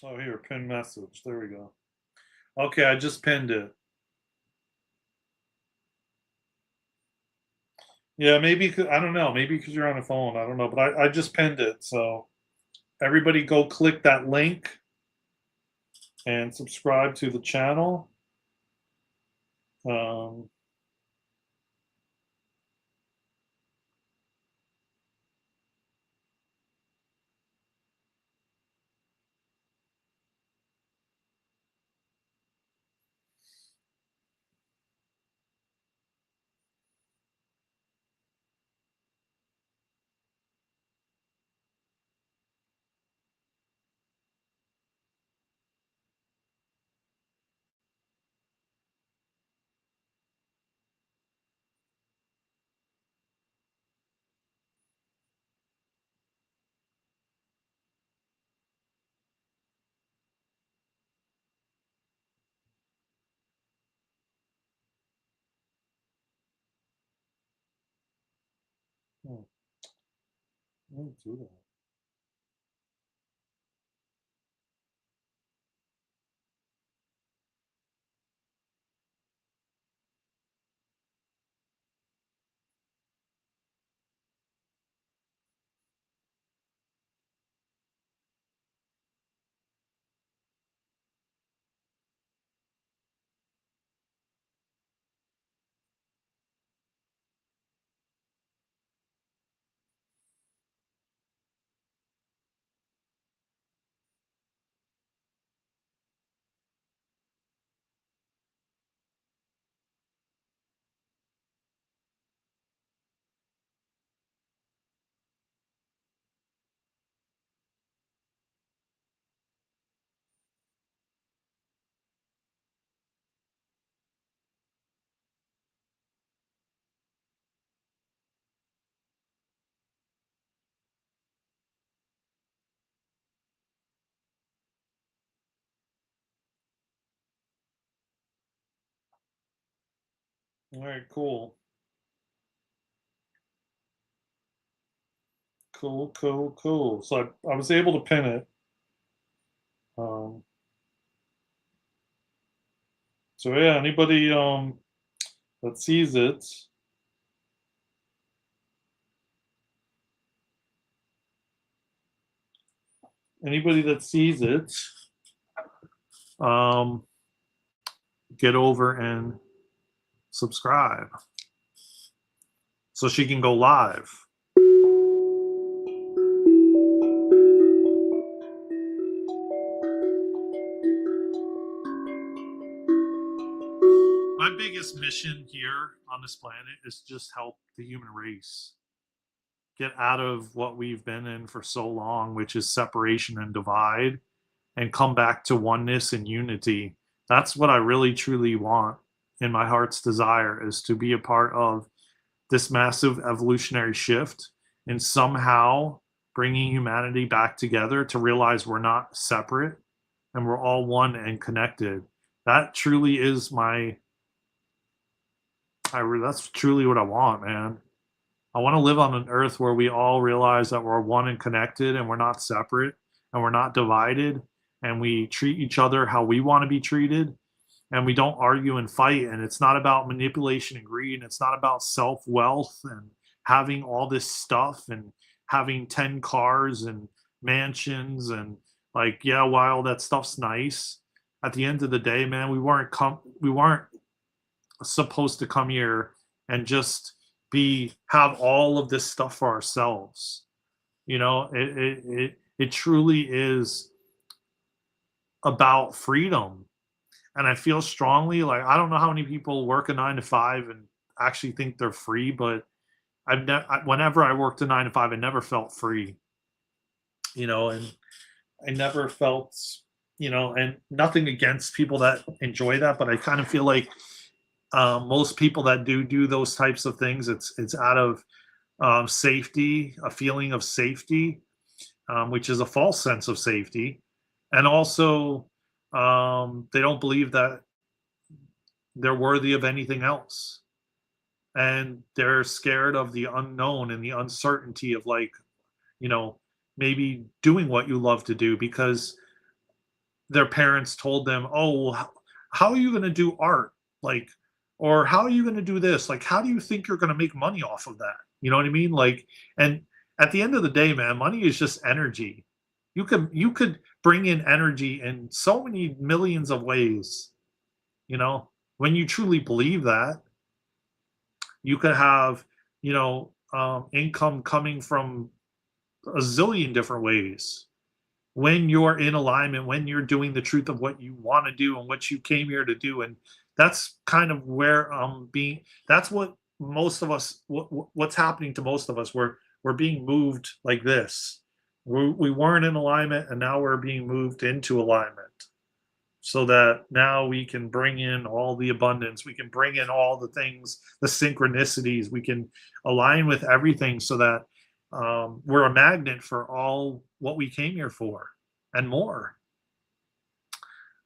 Oh, here, pin message. There we go. Okay, I just pinned it. Yeah, maybe I don't know. Maybe because you're on a phone. I don't know, but I just pinned it. So everybody, go click that link and subscribe to the channel. Um, hmm, I didn't do that. All right, cool. Cool, cool, cool. So I was able to pin it. Um, so yeah, anybody that sees it, anybody that sees it, um, get over and subscribe so she can go live. My biggest mission here on this planet is just help the human race get out of what we've been in for so long, which is separation and divide, and come back to oneness and unity. That's what I really truly want in my heart's desire, is to be a part of this massive evolutionary shift and somehow bringing humanity back together to realize we're not separate and we're all one and connected. That truly is that's truly what I want, man. I want to live on an earth where we all realize that we're one and connected and we're not separate and we're not divided, and we treat each other how we want to be treated, and we don't argue and fight, and it's not about manipulation and greed, and it's not about self-wealth and having all this stuff and having 10 cars and mansions and, like, yeah, while that stuff's nice, at the end of the day, man, we weren't supposed to come here and just be have all of this stuff for ourselves. You know, it truly is about freedom. And I feel strongly, like, I don't know how many people work a 9 to 5 and actually think they're free, but whenever I worked a 9 to 5, I never felt free, you know, and I never felt, and nothing against people that enjoy that, but I kind of feel like most people that do those types of things, it's out of safety, a feeling of safety, which is a false sense of safety, and also they don't believe that they're worthy of anything else, and they're scared of the unknown and the uncertainty of, like, you know maybe doing what you love to do because their parents told them, "Oh, how are you going to do art?" Like, or how are you going to do this? Like, how do you think you're going to make money off of that? You know what I mean? Like, and at the end of the day, man, money is just energy. You could bring in energy in so many millions of ways, you know? when you truly believe that, you could have, income coming from a zillion different ways. When you're in alignment, when you're doing the truth of what you want to do and what you came here to do. And that's kind of where that's what most of us, what's happening to most of us. We're being moved like this. We weren't in alignment, and now we're being moved into alignment, so that now we can bring in all the abundance, we can bring in all the things, the synchronicities, we can align with everything, so that we're a magnet for all what we came here for and more.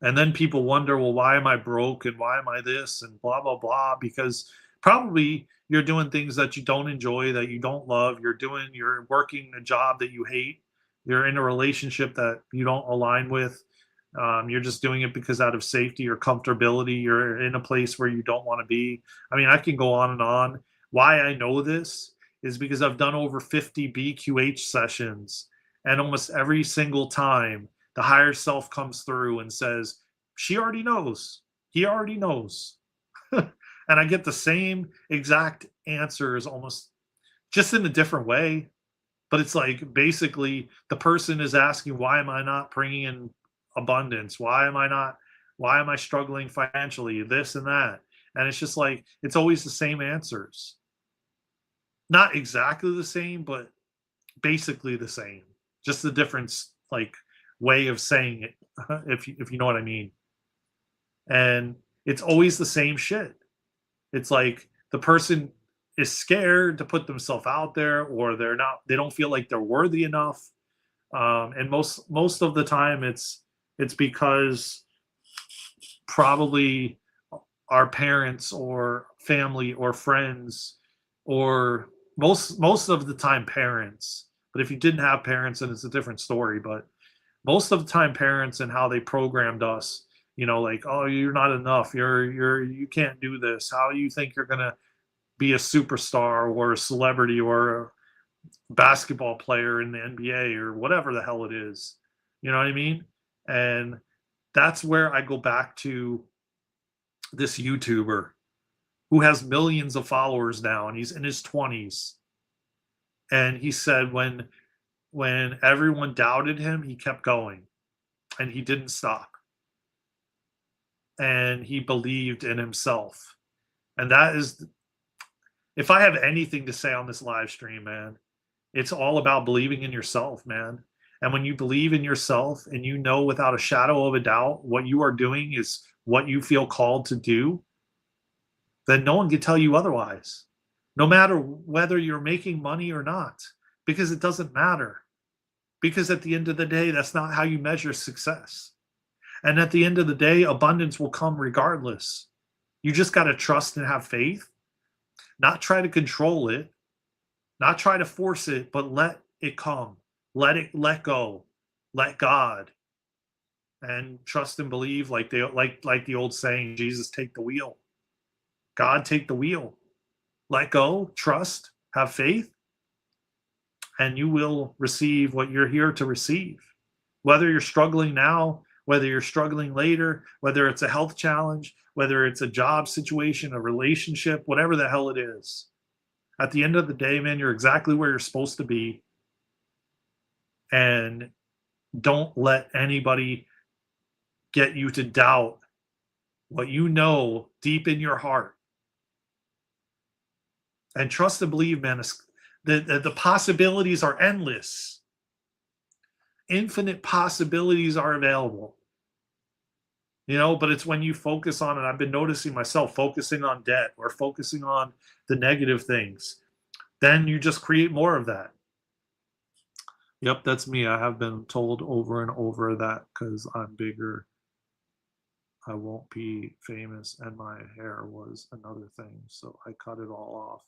And then people wonder, well, why am I broke and why am I this and blah blah blah? Because probably you're doing things that you don't enjoy, that you don't love. You're working a job that you hate. You're in a relationship that you don't align with. You're just doing it because out of safety or comfortability. You're in a place where you don't want to be. I mean, I can go on and on. Why I know this is because I've done over 50 BQH sessions, and almost every single time the higher self comes through and says, she already knows, he already knows. And I get the same exact answers, almost just in a different way. But it's like, basically the person is asking, why am I not bringing in abundance? Why am I struggling financially, this and that? And it's just like, it's always the same answers. Not exactly the same, but basically the same. Just the difference, like, way of saying it, if you know what I mean. And it's always the same shit. It's like the person is scared to put themselves out there, or they don't feel like they're worthy enough. And most of the time it's because probably our parents or family or friends, or most of the time parents. But if you didn't have parents, then it's a different story. But most of the time parents, and how they programmed us, like, oh, you're not enough, you can't do this, how you think you're gonna be a superstar or a celebrity or a basketball player in the NBA or whatever the hell it is. You know what I mean? And that's where I go back to this YouTuber who has millions of followers now, and he's in his 20s. And he said when everyone doubted him, he kept going, and he didn't stop. And he believed in himself. And that is, if I have anything to say on this live stream, man, it's all about believing in yourself, man. And when you believe in yourself and you know without a shadow of a doubt what you are doing is what you feel called to do, then no one can tell you otherwise. No matter whether you're making money or not, because it doesn't matter. Because at the end of the day, that's not how you measure success. And at the end of the day, abundance will come regardless. You just got to trust and have faith, not try to control it, not try to force it, but let it come. Let go. Let God. And trust and believe, like the old saying, Jesus, take the wheel. God, take the wheel. Let go, trust, have faith, and you will receive what you're here to receive. Whether you're struggling now, whether you're struggling later, whether it's a health challenge, whether it's a job situation, a relationship, whatever the hell it is. At the end of the day, man, you're exactly where you're supposed to be. And don't let anybody get you to doubt what you know deep in your heart. And trust and believe, man, the possibilities are endless. Infinite possibilities are available. But it's when you focus on it. I've been noticing myself focusing on debt or focusing on the negative things. Then you just create more of that. Yep, that's me. I have been told over and over that because I'm bigger, I won't be famous, and my hair was another thing. So I cut it all off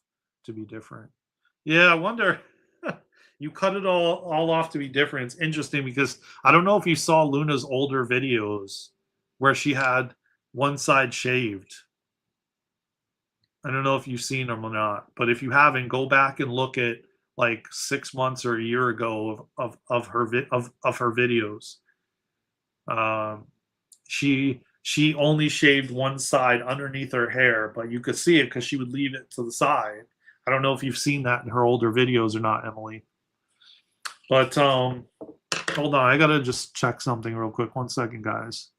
to be different. Yeah, I wonder. You cut it all off to be different. It's interesting because I don't know if you saw Luna's older videos where she had one side shaved. I don't know if you've seen them or not, but if you haven't, go back and look at like 6 months or a year ago of her videos. She she only shaved one side underneath her hair, but you could see it because she would leave it to the side. I don't know if you've seen that in her older videos or not, Emily. But hold on, I gotta just check something real quick. 1 second, guys.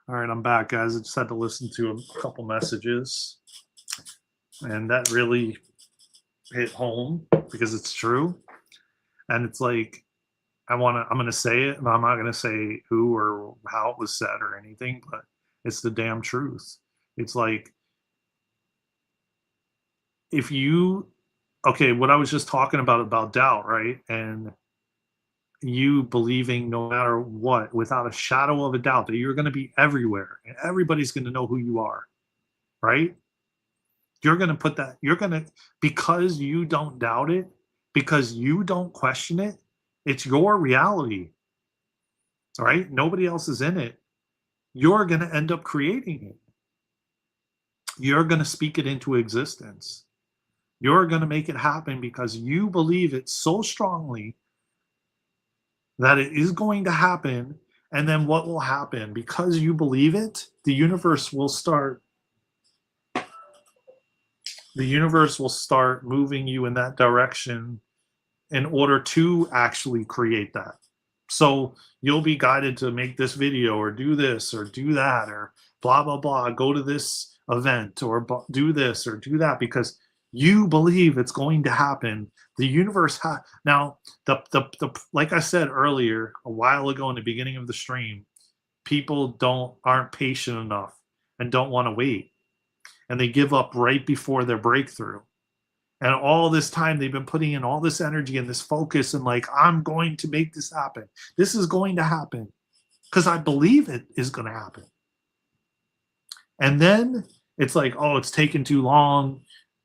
All right, I'm back, guys. I just had to listen to a couple messages, and that really hit home because it's true. And it's like I'm gonna say it, but I'm not gonna say who or how it was said or anything, but it's the damn truth. It's like if you okay, what I was just talking about doubt, right? And you believing no matter what, without a shadow of a doubt, that you're gonna be everywhere and everybody's gonna know who you are, right? You're going to put that, you're going to, because you don't doubt it, because you don't question it, it's your reality, right? Nobody else is in it. You're going to end up creating it. You're going to speak it into existence. You're going to make it happen because you believe it so strongly that it is going to happen. And then what will happen? Because you believe it, the universe will start moving you in that direction in order to actually create that. So you'll be guided to make this video or do this or do that or blah, blah, blah, go to this event or do this or do that because you believe it's going to happen. The universe now the like I said earlier a while ago in the beginning of the stream, people aren't patient enough and don't want to wait, and they give up right before their breakthrough. And all this time they've been putting in all this energy and this focus and like, I'm going to make this happen. This is going to happen because I believe it is going to happen. And then it's like, oh, it's taken too long.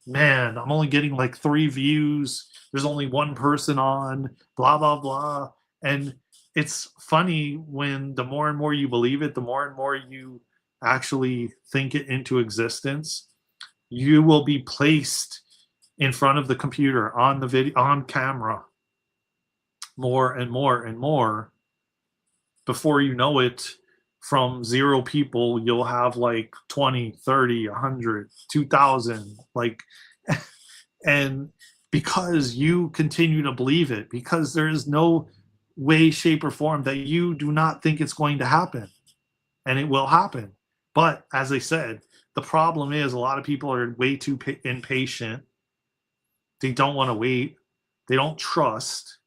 Man, I'm only getting like 3 views. There's only one person on, blah, blah, blah. And it's funny when the more and more you believe it, the more and more you actually think it into existence, you will be placed in front of the computer on the video on camera more and more and more. Before you know it, from 0 people you'll have like 20, 30, 100, 2,000, like and because you continue to believe it, because there is no way, shape, or form that you do not think it's going to happen, and it will happen. But as I said, the problem is a lot of people are way too impatient. They don't want to wait. They don't trust.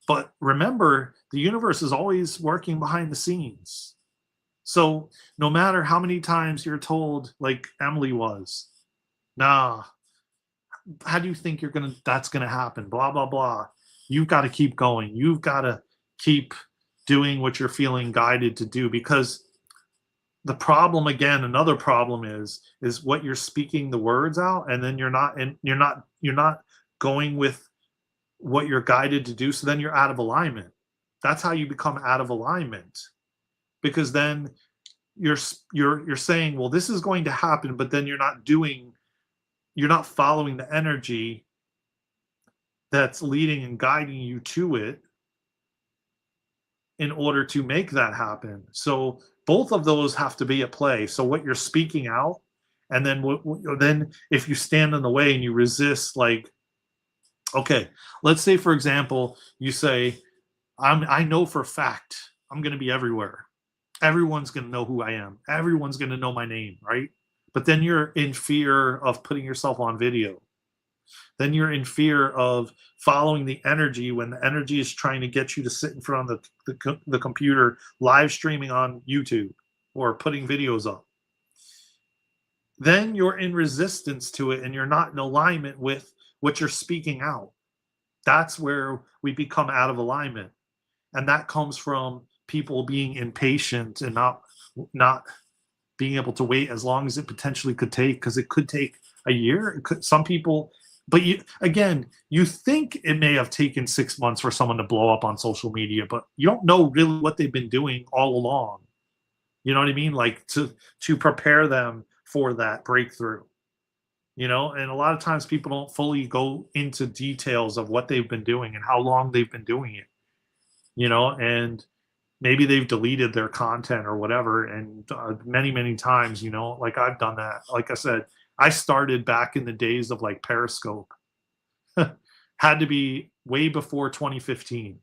But remember, the universe is always working behind the scenes. So no matter how many times you're told, like Emily was, nah, how do you think that's gonna happen? Blah, blah, blah. You've got to keep going. You've got to keep doing what you're feeling guided to do, because the problem, again, another problem is what you're speaking the words out, and then you're not going with what you're guided to do, so then you're out of alignment. That's how you become out of alignment, because then you're saying, well, this is going to happen, but then you're not following the energy that's leading and guiding you to it in order to make that happen. So both of those have to be at play. So what you're speaking out, and then then if you stand in the way and you resist, like, okay, let's say for example, you say, I know for a fact I'm going to be everywhere. Everyone's going to know who I am. Everyone's going to know my name, right? But then you're in fear of putting yourself on video. Then you're in fear of following the energy when the energy is trying to get you to sit in front of the computer, live streaming on YouTube or putting videos up. Then you're in resistance to it and you're not in alignment with what you're speaking out. That's where we become out of alignment. And that comes from people being impatient and not being able to wait as long as it potentially could take, because it could take a year. It could, some people, but you think it may have taken 6 months for someone to blow up on social media, but you don't know really what they've been doing all along. You know what I mean? Like to prepare them for that breakthrough. And a lot of times people don't fully go into details of what they've been doing and how long they've been doing it. And maybe they've deleted their content or whatever, and many, many times, like I've done that. Like I said, I started back in the days of like Periscope. Had to be way before 2015.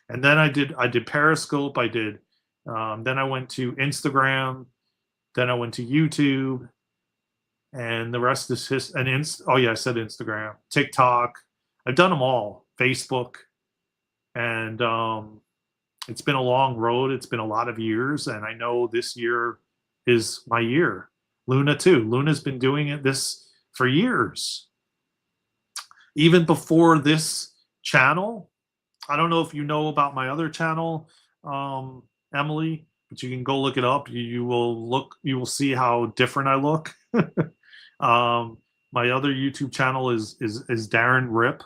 And then I did Periscope. Then I went to Instagram. Then I went to YouTube, and the rest is oh yeah, I said Instagram, TikTok. I've done them all. Facebook, and it's been a long road. It's been a lot of years, and I know this year is my year. Luna too. Luna's been doing this for years. Even before this channel, I don't know if you know about my other channel, Emily, but you can go look it up. You will see how different I look. My other YouTube channel is Darren Rip,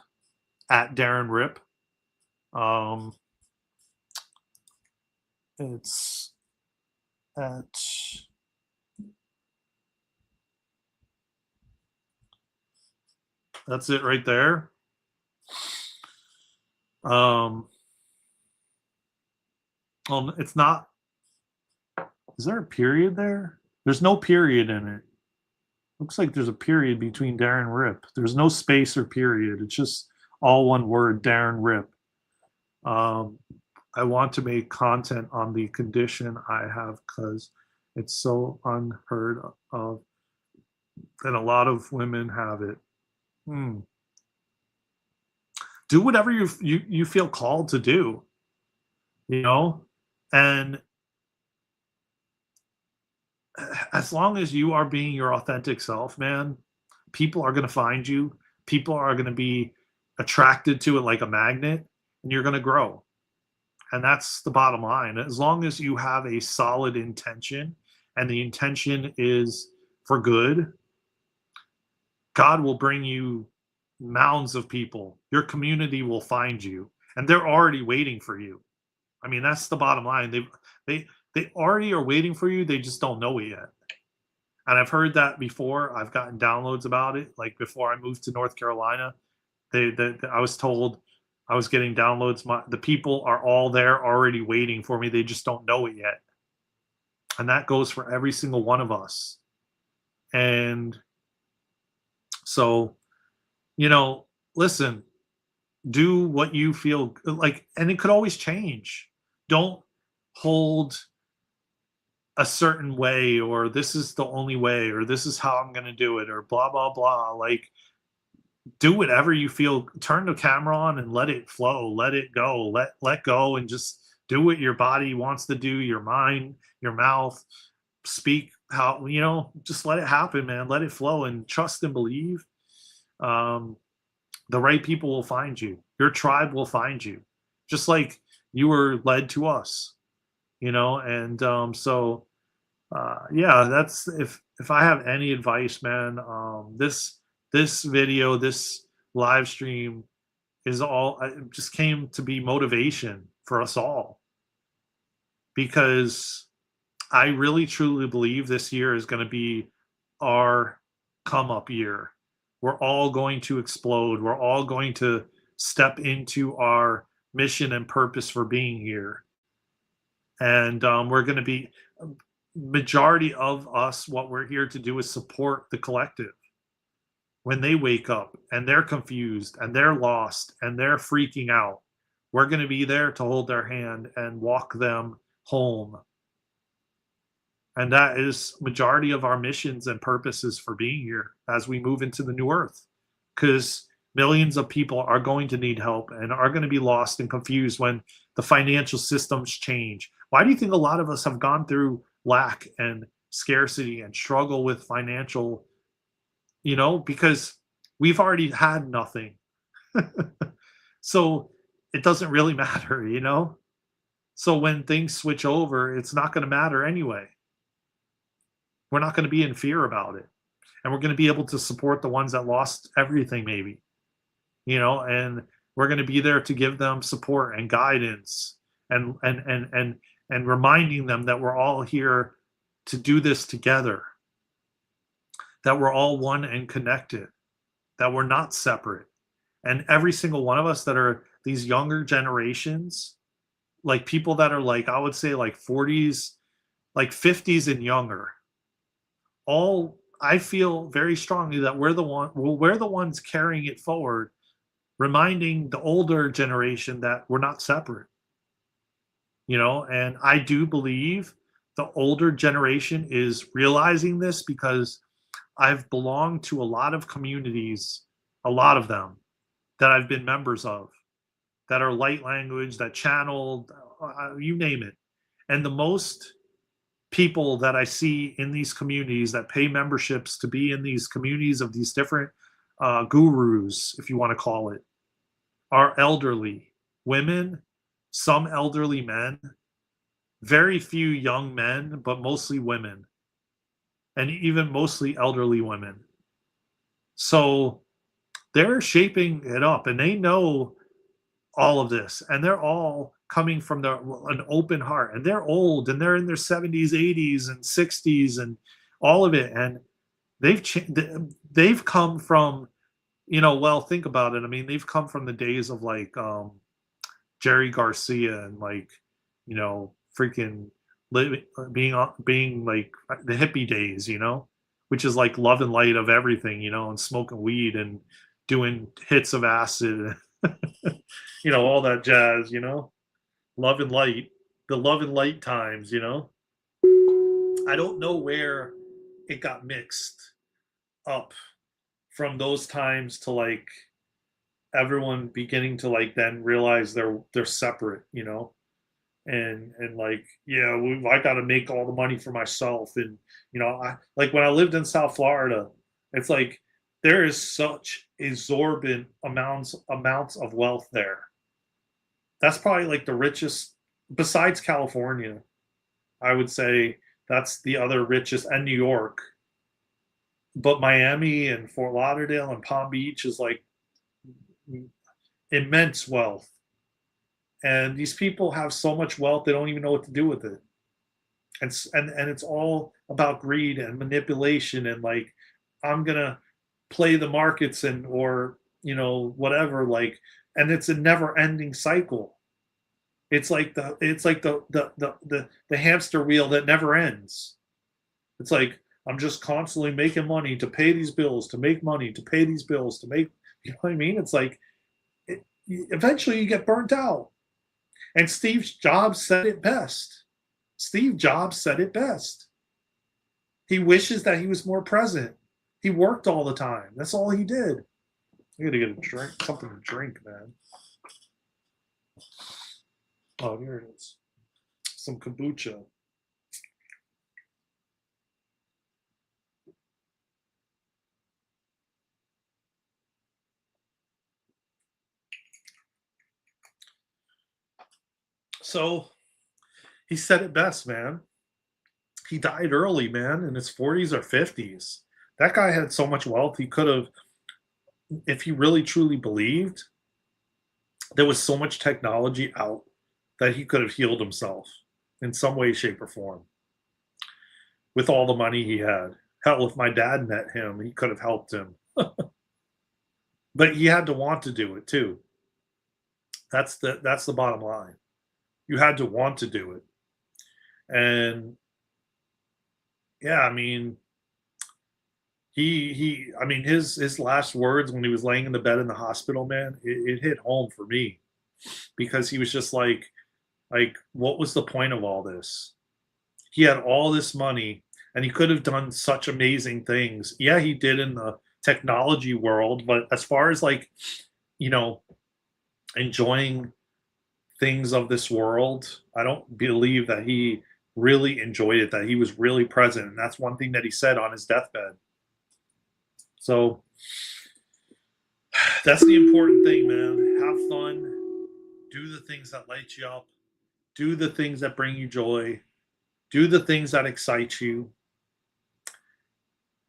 at Darren Rip. It's at that's it right there. It's not. Is there a period there? There's no period in it. Looks like there's a period between Darren Rip. There's no space or period. It's just all one word, Darren Rip. Um, I want to make content on the condition I have because it's so unheard of, and a lot of women have it. Hmm. Do whatever you feel called to do, you know, and as long as you are being your authentic self, man, people are going to find you. People are going to be attracted to it like a magnet, and you're going to grow. And that's the bottom line. As long as you have a solid intention and the intention is for good, God will bring you mounds of people. Your community will find you, and they're already waiting for you. I mean, that's the bottom line. They already are waiting for you. They just don't know it yet. And I've heard that before. I've gotten downloads about it. Like before I moved to North Carolina, I was told I was getting downloads. The people are all there already waiting for me. They just don't know it yet. And that goes for every single one of us. And so, listen, do what you feel like, and it could always change. Don't hold a certain way, or this is the only way, or this is how I'm going to do it, or blah, blah, blah. Like, do whatever you feel. Turn the camera on and let it flow, let it go, let go, and just do what your body wants to do, your mind, your mouth, speak how, just let it happen, man. Let it flow and trust and believe. The right people will find you. Your tribe will find you, just like you were led to us, and yeah, that's if I have any advice, man. This video, this live stream is all, it just came to be motivation for us all, because I really truly believe this year is going to be our come up year. We're all going to explode. We're all going to step into our mission and purpose for being here. And we're going to be, majority of us, what we're here to do is support the collective. When they wake up and they're confused and they're lost and they're freaking out, we're going to be there to hold their hand and walk them home. And that is majority of our missions and purposes for being here as we move into the new earth, because millions of people are going to need help and are going to be lost and confused when the financial systems change. Why do you think a lot of us have gone through lack and scarcity and struggle with financial, because we've already had nothing. So it doesn't really matter, So when things switch over, it's not going to matter anyway. We're not going to be in fear about it. And we're going to be able to support the ones that lost everything, maybe, and we're going to be there to give them support and guidance and reminding them that we're all here to do this together, that we're all one and connected, that we're not separate. And every single one of us that are these younger generations, like people that are like, I would say like 40s, like 50s and younger, all, I feel very strongly that we're the ones carrying it forward, reminding the older generation that we're not separate. And I do believe the older generation is realizing this, because I've belonged to a lot of communities, a lot of them that I've been members of, that are light language, that channel, you name it. And the most people that I see in these communities that pay memberships to be in these communities of these different gurus, if you want to call it, are elderly women, some elderly men, very few young men, but mostly women, and even mostly elderly women. So they're shaping it up, and they know all of this, and they're all coming from an open heart, and they're old, and they're in their 70s, 80s, and 60s, and all of it, and they've come from, well, think about it. I mean, they've come from the days of like Jerry Garcia and like freaking living, being like the hippie days, which is like love and light of everything, and smoking weed and doing hits of acid, all that jazz, love and light, the love and light times, I don't know where it got mixed up from those times to like everyone beginning to like then realize they're separate, and like, yeah, I got to make all the money for myself. And I like when I lived in South Florida, it's like there is such exorbitant amounts of wealth there. That's probably like the richest besides California. I would say that's the other richest, and New York. But Miami and Fort Lauderdale and Palm Beach is like immense wealth. And these people have so much wealth they don't even know what to do with it. And it's all about greed and manipulation, and like I'm gonna play the markets, and or whatever, like, and it's a never ending cycle. It's like the hamster wheel that never ends. It's like I'm just constantly making money to pay these bills, to make money, to pay these bills, to make, you know what I mean? It's like eventually you get burnt out. And Steve Jobs said it best. Steve Jobs said it best. He wishes that he was more present. He worked all the time. That's all he did. I gotta get a drink, something to drink, man. Oh, here it is. Some kombucha. So he said it best, man. He died early, man, in his 40s or 50s. That guy had so much wealth, he could have, if he really truly believed, there was so much technology out that he could have healed himself in some way, shape, or form with all the money he had. Hell, if my dad met him, he could have helped him. But he had to want to do it too. That's the bottom line. You had to want to do it. And yeah, I mean, I mean, his last words when he was laying in the bed in the hospital, man, it hit home for me, because he was just like, what was the point of all this? He had all this money and he could have done such amazing things. Yeah, he did in the technology world, but as far as like, you know, enjoying things of this world, I don't believe that he really enjoyed it, that he was really present. And that's one thing that he said on his deathbed. So that's the important thing, man. Have fun, do the things that light you up, do the things that bring you joy, do the things that excite you,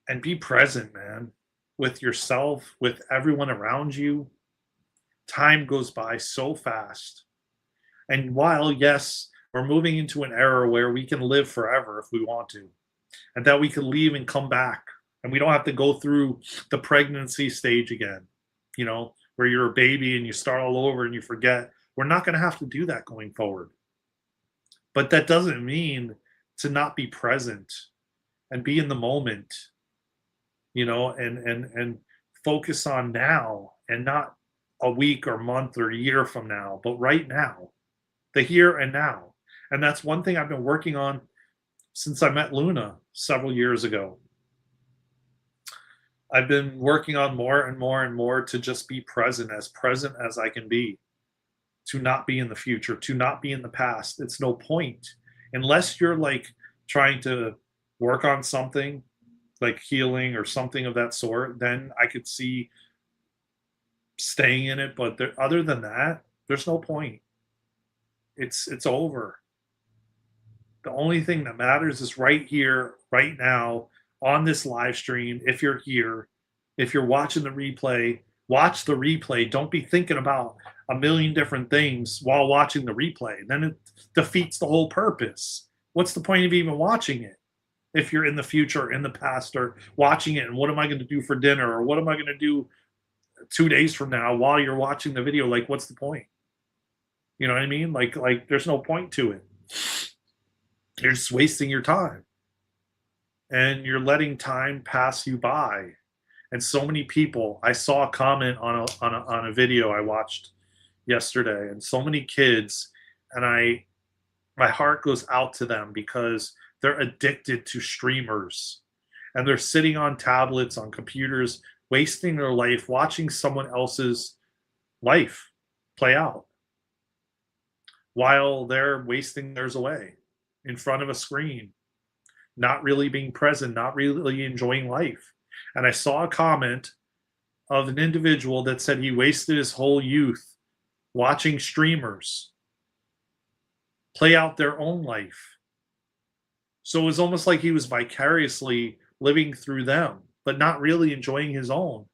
and be present, man, with yourself, with everyone around you. Time goes by so fast. And while, yes, we're moving into an era where we can live forever if we want to, and that we can leave and come back, and we don't have to go through the pregnancy stage again, where you're a baby and you start all over and you forget. We're not going to have to do that going forward. But that doesn't mean to not be present and be in the moment, and focus on now, and not a week or month or year from now, but right now, the here and now. And that's one thing I've been working on since I met Luna several years ago. I've been working on more and more and more to just be present as I can be, to not be in the future, to not be in the past. It's no point unless you're like trying to work on something like healing or something of that sort. Then I could see staying in it. But other than that, there's no point. It's over. The only thing that matters is right here, right now, on this live stream. If you're here, if you're watching the replay, watch the replay. Don't be thinking about a million different things while watching the replay. Then it defeats the whole purpose. What's the point of even watching it if you're in the future, in the past, or watching it? And what am I going to do for dinner? Or what am I going to do 2 days from now while you're watching the video? Like, what's the point? You know what I mean? Like there's no point to it. You're just wasting your time, and you're letting time pass you by. And so many people, I saw a comment on a video I watched yesterday, and so many kids, and my heart goes out to them because they're addicted to streamers, and they're sitting on tablets, on computers, wasting their life watching someone else's life play out while they're wasting theirs away in front of a screen, not really being present, not really enjoying life. And I saw a comment of an individual that said he wasted his whole youth watching streamers play out their own life. So it was almost like he was vicariously living through them, but not really enjoying his own.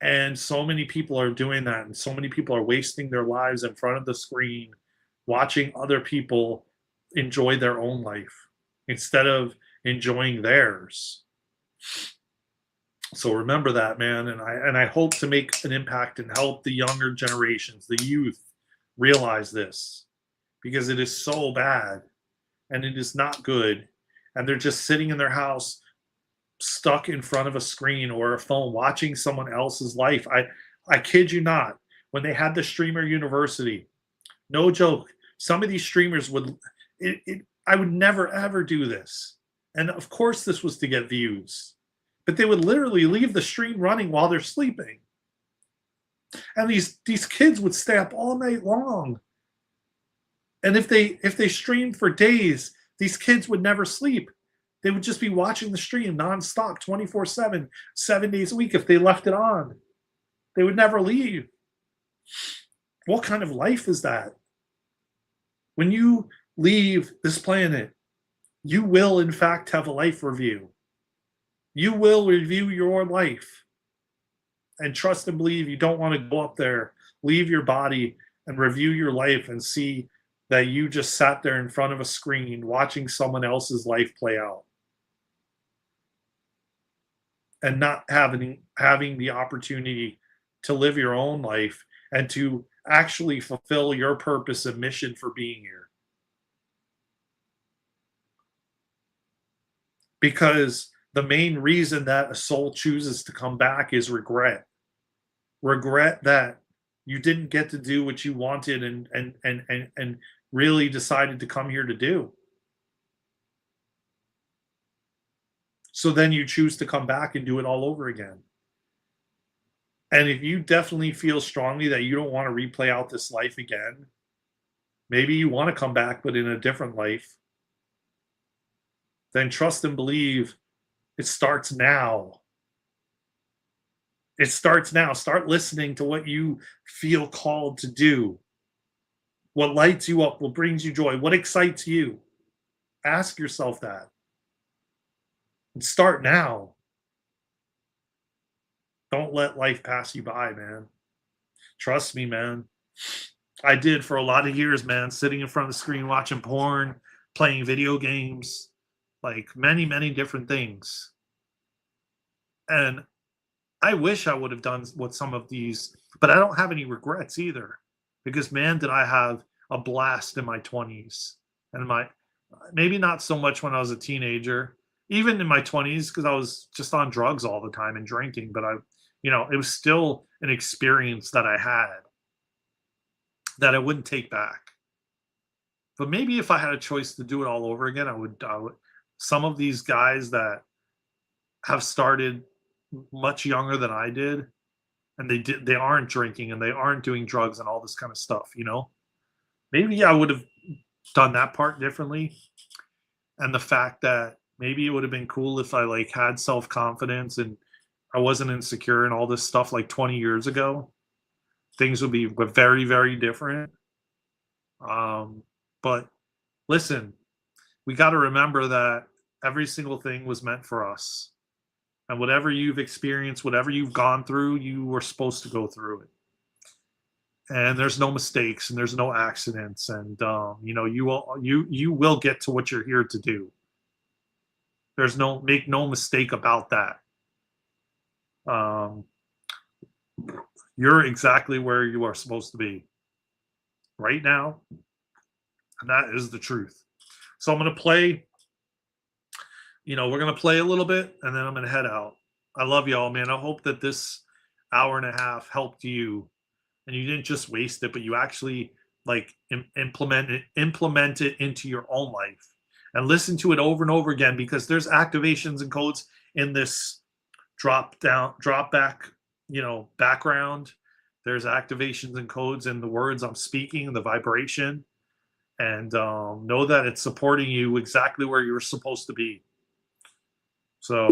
And so many people are doing that, and so many people are wasting their lives in front of the screen, watching other people enjoy their own life instead of enjoying theirs. So remember that, man, and I hope to make an impact and help the younger generations, the youth, realize this, because it is so bad and it is not good. And they're just sitting in their house stuck in front of a screen or a phone watching someone else's life. I kid you not, when they had the streamer university, no joke, some of these streamers would I would never ever do this. And of course this was to get views. But they would literally leave the stream running while they're sleeping. And these kids would stay up all night long. And if they streamed for days, these kids would never sleep. They would just be watching the stream nonstop, 24/7, 7 days a week if they left it on. They would never leave. What kind of life is that? When you leave this planet, you will, in fact, have a life review. You will review your life. And trust and believe you don't want to go up there, leave your body, and review your life and see that you just sat there in front of a screen watching someone else's life play out and not having the opportunity to live your own life and to actually fulfill your purpose and mission for being here. Because the main reason that a soul chooses to come back is regret. Regret that you didn't get to do what you wanted and really decided to come here to do. So then you choose to come back and do it all over again. And if you definitely feel strongly that you don't want to replay out this life again, maybe you want to come back, but in a different life, then trust and believe it starts now. It starts now. Start listening to what you feel called to do. What lights you up, what brings you joy, what excites you. Ask yourself that. And start now. Don't let life pass you by, man. Trust me, man. I did for a lot of years, man, sitting in front of the screen watching porn, playing video games, like many, many different things. And I wish I would have done what some of these, but I don't have any regrets either. Because man, did I have a blast in my 20s and my maybe not so much when I was a teenager, even in my 20s because I was just on drugs all the time and drinking, but it was still an experience that I had that I wouldn't take back. But maybe if I had a choice to do it all over again, I would some of these guys that have started much younger than I did, and they aren't drinking and they aren't doing drugs and all this kind of stuff. Maybe I would have done that part differently. And the fact that maybe it would have been cool if I like had self-confidence and I wasn't insecure and all this stuff like 20 years ago, things would be very, very different. But listen, we got to remember that every single thing was meant for us. And whatever you've experienced, whatever you've gone through, you were supposed to go through it. And there's no mistakes and there's no accidents. And you will get to what you're here to do. Make no mistake about that. Um, You're exactly where you are supposed to be right now, and that is the truth. So I'm going to play, we're going to play a little bit and then I'm going to head out. I love y'all, man. I hope that this hour and a half helped you and you didn't just waste it, but you actually like implement it into your own life and listen to it over and over again because there's activations and codes in this drop back, background. There's activations and codes in the words I'm speaking, the vibration, and know that it's supporting you exactly where you're supposed to be. So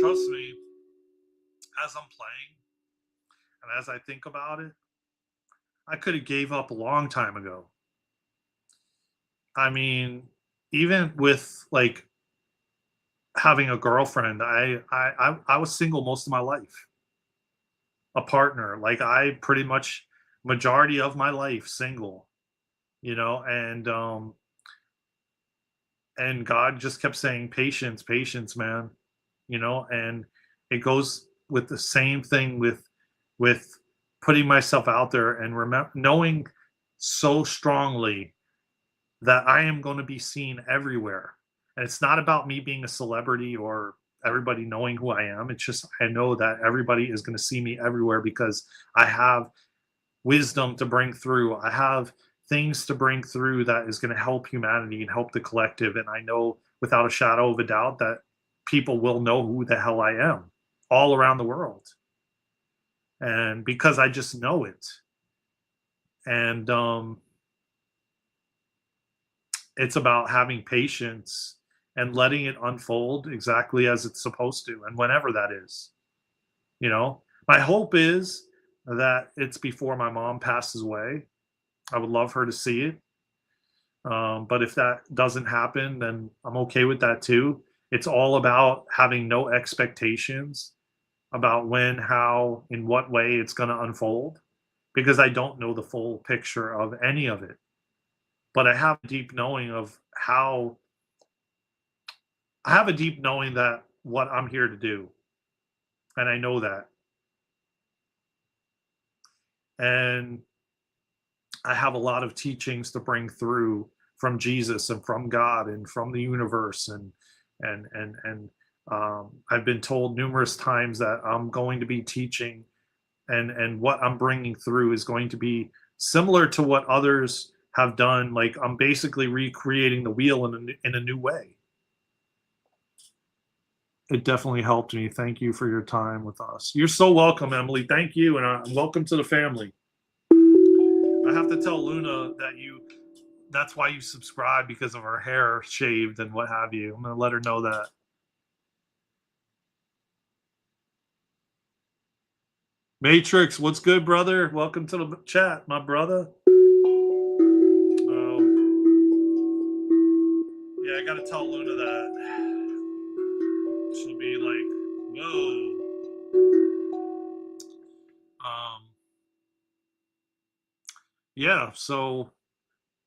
trust me, as I'm playing and as I think about it, I could have gave up a long time ago. I mean, even with like having a girlfriend, I was single most of my life. A partner, like I pretty much majority of my life single, and God just kept saying patience, patience, man, and it goes with the same thing with putting myself out there and remember knowing so strongly that I am going to be seen everywhere. And it's not about me being a celebrity or everybody knowing who I am. It's just I know that everybody is going to see me everywhere because I have wisdom to bring through. I have things to bring through that is going to help humanity and help the collective. And I know without a shadow of a doubt that people will know who the hell I am all around the world. And because I just know it. And it's about having patience and letting it unfold exactly as it's supposed to and whenever that is. My hope is that it's before my mom passes away. I would love her to see it. But if that doesn't happen, then I'm okay with that too. It's all about having no expectations about when, how, in what way it's going to unfold because I don't know the full picture of any of it. But I have a deep knowing of how I have a deep knowing that what I'm here to do. And I know that. And I have a lot of teachings to bring through from Jesus and from God and from the universe and I've been told numerous times that I'm going to be teaching and what I'm bringing through is going to be similar to what others have done. Like I'm basically recreating the wheel in a new way. It definitely helped me. Thank you for your time with us. You're so welcome, Emily. Thank you, and welcome to the family. I have to tell Luna that's why you subscribe because of her hair shaved and what have you. I'm gonna let her know that. Matrix, what's good, brother? Welcome to the chat, my brother. Yeah, I gotta tell Luna that. She'll be like, whoa. Yeah, so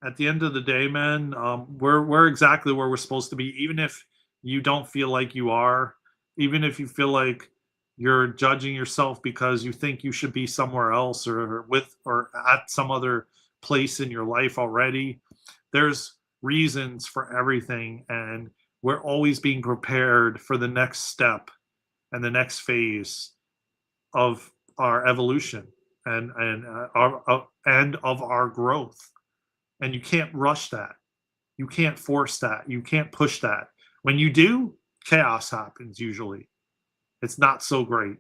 at the end of the day, man, we're exactly where we're supposed to be. Even if you don't feel like you are, even if you feel like You're judging yourself because you think you should be somewhere else or with or at some other place in your life already. There's reasons for everything, and we're always being prepared for the next step and the next phase of our evolution and of our growth. And you can't rush that. You can't force that. You can't push that. When you do, chaos happens usually. It's not so great.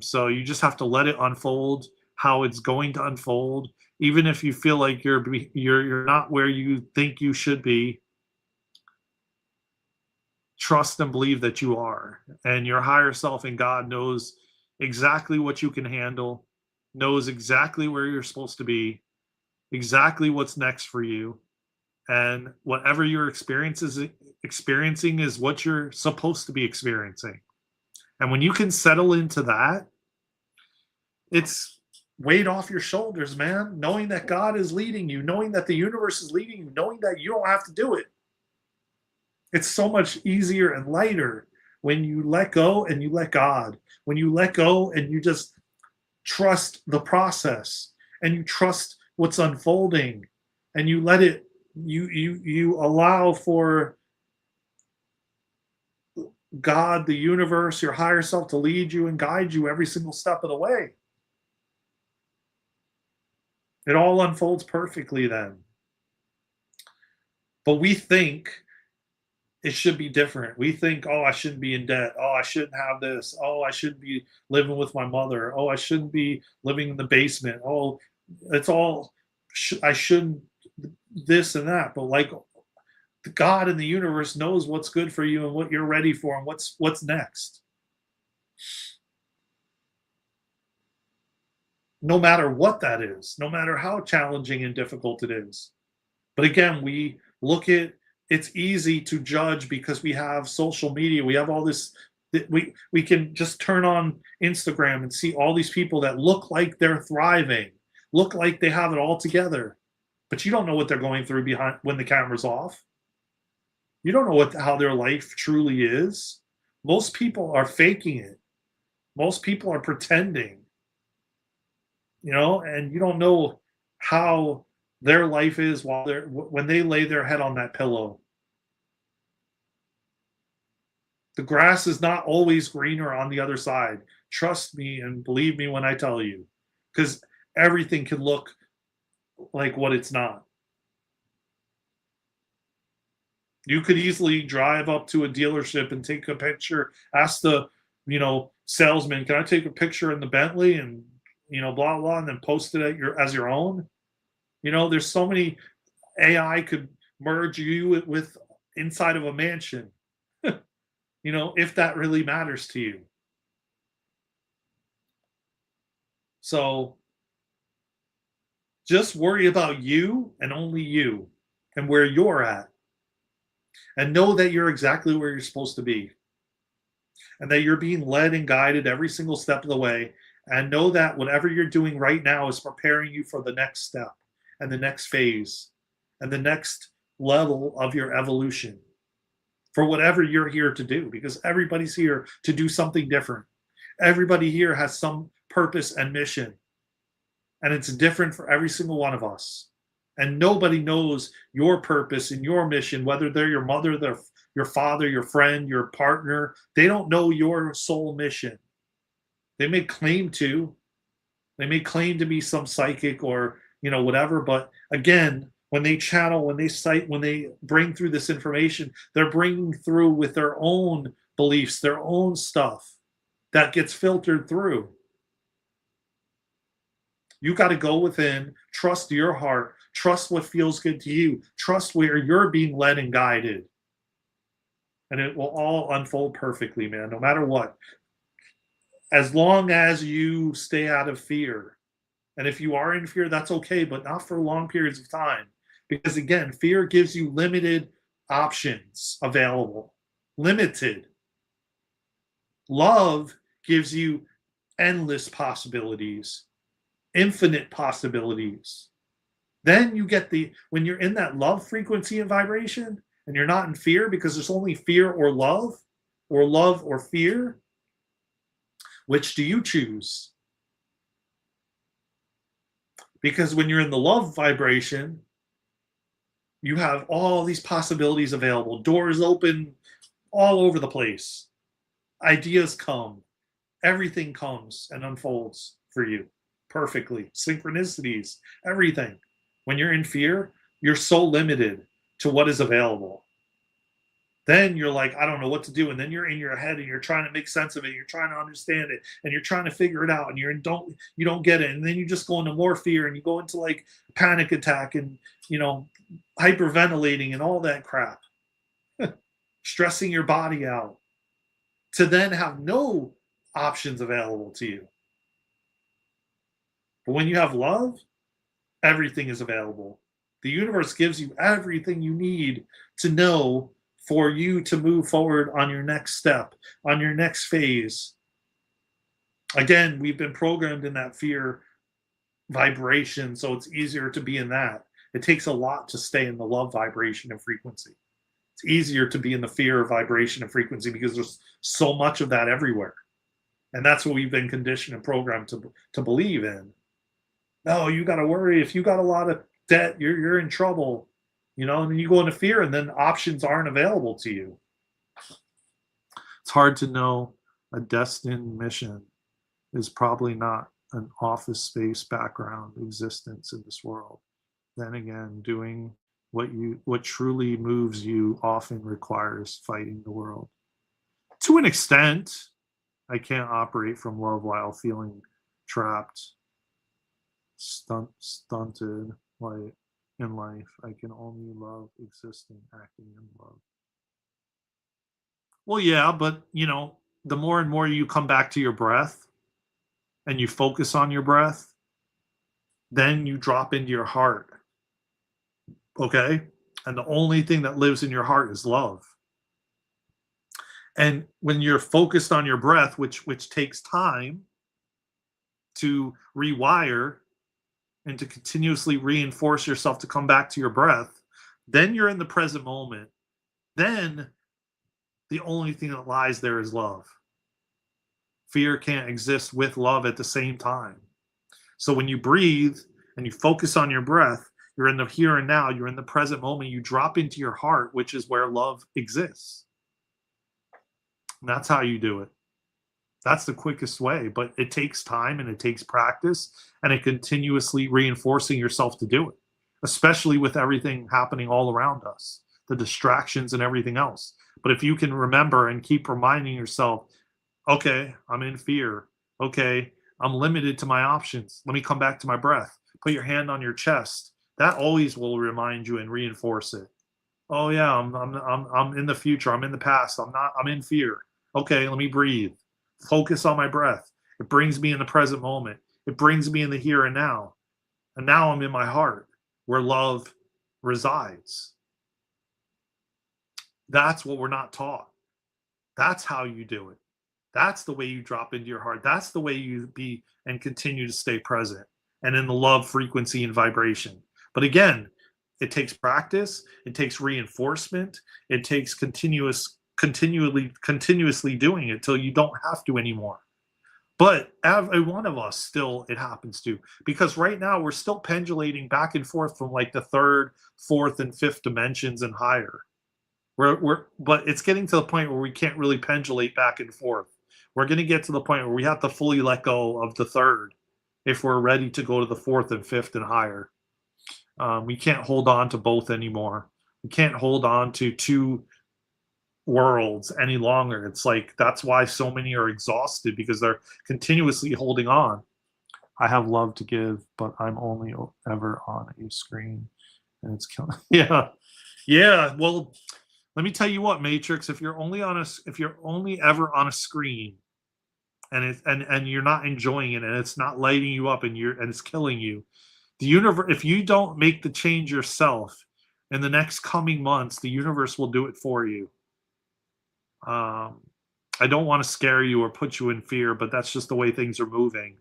So you just have to let it unfold how it's going to unfold. Even if you feel like you're not where you think you should be, trust and believe that you are. And your higher self and God knows exactly what you can handle, knows exactly where you're supposed to be, exactly what's next for you. And whatever you're experiencing is what you're supposed to be experiencing. And when you can settle into that, it's weight off your shoulders, man. Knowing that God is leading you, knowing that the universe is leading you, knowing that you don't have to do it. It's so much easier and lighter when you let go and you let God. When you let go and you just trust the process and you trust what's unfolding and you let it, you allow for God, the universe, your higher self to lead you and guide you every single step of the way. It all unfolds perfectly then. But we think it should be different. We think, oh, I shouldn't be in debt. Oh, I shouldn't have this. Oh, I shouldn't be living with my mother. Oh, I shouldn't be living in the basement. Oh, it's all, I shouldn't this and that. But like God in the universe knows what's good for you and what you're ready for and what's next. No matter what that is, no matter how challenging and difficult it is. But again, we look at it's easy to judge because we have social media. We have all this we can just turn on Instagram and see all these people that look like they're thriving, look like they have it all together. But you don't know what they're going through behind when the camera's off. You don't know how their life truly is. Most people are faking it. Most people are pretending, and you don't know how their life is when they lay their head on that pillow. The grass is not always greener on the other side. Trust me and believe me when I tell you, because everything can look like what it's not. You could easily drive up to a dealership and take a picture, ask the, salesman, can I take a picture in the Bentley and, blah, blah, and then post it as your own? There's so many AI could merge you with inside of a mansion, if that really matters to you. So just worry about you and only you and where you're at. And know that you're exactly where you're supposed to be. And that you're being led and guided every single step of the way. And know that whatever you're doing right now is preparing you for the next step and the next phase and the next level of your evolution for whatever you're here to do, because everybody's here to do something different. Everybody here has some purpose and mission, and it's different for every single one of us. And nobody knows your purpose and your mission, whether they're your mother, your father, your friend, your partner. They don't know your soul mission. They may claim to. They may claim to be some psychic or, whatever. But again, when they channel, when they bring through this information, they're bringing through with their own beliefs, their own stuff that gets filtered through. You got to go within, trust your heart, trust what feels good to you, trust where you're being led and guided. And it will all unfold perfectly, man, no matter what. As long as you stay out of fear. And if you are in fear, that's okay, but not for long periods of time. Because again, fear gives you limited options available. Limited. Love gives you endless possibilities. Infinite possibilities. Then you get when you're in that love frequency and vibration and you're not in fear, because there's only fear or love or fear, Which do you choose? Because when you're in the love vibration, you have all these possibilities available, doors open all over the place, ideas come, everything comes and unfolds for you perfectly, synchronicities, everything. When you're in fear, you're so limited to what is available. Then you're like, I don't know what to do. And then you're in your head and you're trying to make sense of it. You're trying to understand it and you're trying to figure it out and you don't get it. And then you just go into more fear and you go into like panic attack and, hyperventilating and all that crap, stressing your body out to then have no options available to you. But when you have love, everything is available. The universe gives you everything you need to know for you to move forward on your next step, on your next phase. Again, we've been programmed in that fear vibration, so it's easier to be in that. It takes a lot to stay in the love vibration and frequency. It's easier to be in the fear vibration and frequency because there's so much of that everywhere. And that's what we've been conditioned and programmed to believe in. No, you got to worry. If you got a lot of debt, you're in trouble. And then you go into fear and then options aren't available to you. It's hard to know a destined mission is probably not an office space background existence in this world. Then again, doing what truly moves you often requires fighting the world. To an extent, I can't operate from love while feeling trapped, stunted in life. I can only love existing, acting in love. Well, yeah, but the more and more you come back to your breath and you focus on your breath, then you drop into your heart. Okay? And the only thing that lives in your heart is love. And when you're focused on your breath, which takes time to rewire and to continuously reinforce yourself to come back to your breath, then you're in the present moment. Then the only thing that lies there is love. Fear can't exist with love at the same time. So when you breathe and you focus on your breath, you're in the here and now, you're in the present moment, you drop into your heart, which is where love exists. And that's how you do it. That's the quickest way, but it takes time and it takes practice and it continuously reinforcing yourself to do it, especially with everything happening all around us, the distractions and everything else. But if you can remember and keep reminding yourself, okay, I'm in fear. Okay, I'm limited to my options. Let me come back to my breath. Put your hand on your chest. That always will remind you and reinforce it. Oh yeah, I'm in the future. I'm in the past. I'm in fear. Okay, let me breathe. Focus on my breath. It brings me in the present moment. It brings me in the here and now. And now I'm in my heart where love resides. That's what we're not taught. That's how you do it. That's the way you drop into your heart. That's the way you be and continue to stay present and in the love frequency and vibration. But again, it takes practice, it takes reinforcement, it takes continuously doing it till you don't have to anymore. But every one of us still it happens to, because right now we're still pendulating back and forth from like the third, fourth, and fifth dimensions and higher. But it's getting to the point where we can't really pendulate back and forth. We're going to get to the point where we have to fully let go of the third if we're ready to go to the fourth and fifth and higher. We can't hold on to both anymore. We can't hold on to two worlds any longer. It's like that's why so many are exhausted, because they're continuously holding on. I have love to give, but I'm only ever on a screen, and it's killing. Yeah. Well, let me tell you what, Matrix. If you're only ever on a screen, and you're not enjoying it, and it's not lighting you up, and it's killing you, the universe. If you don't make the change yourself in the next coming months, the universe will do it for you. I don't want to scare you or put you in fear, but that's just the way things are moving.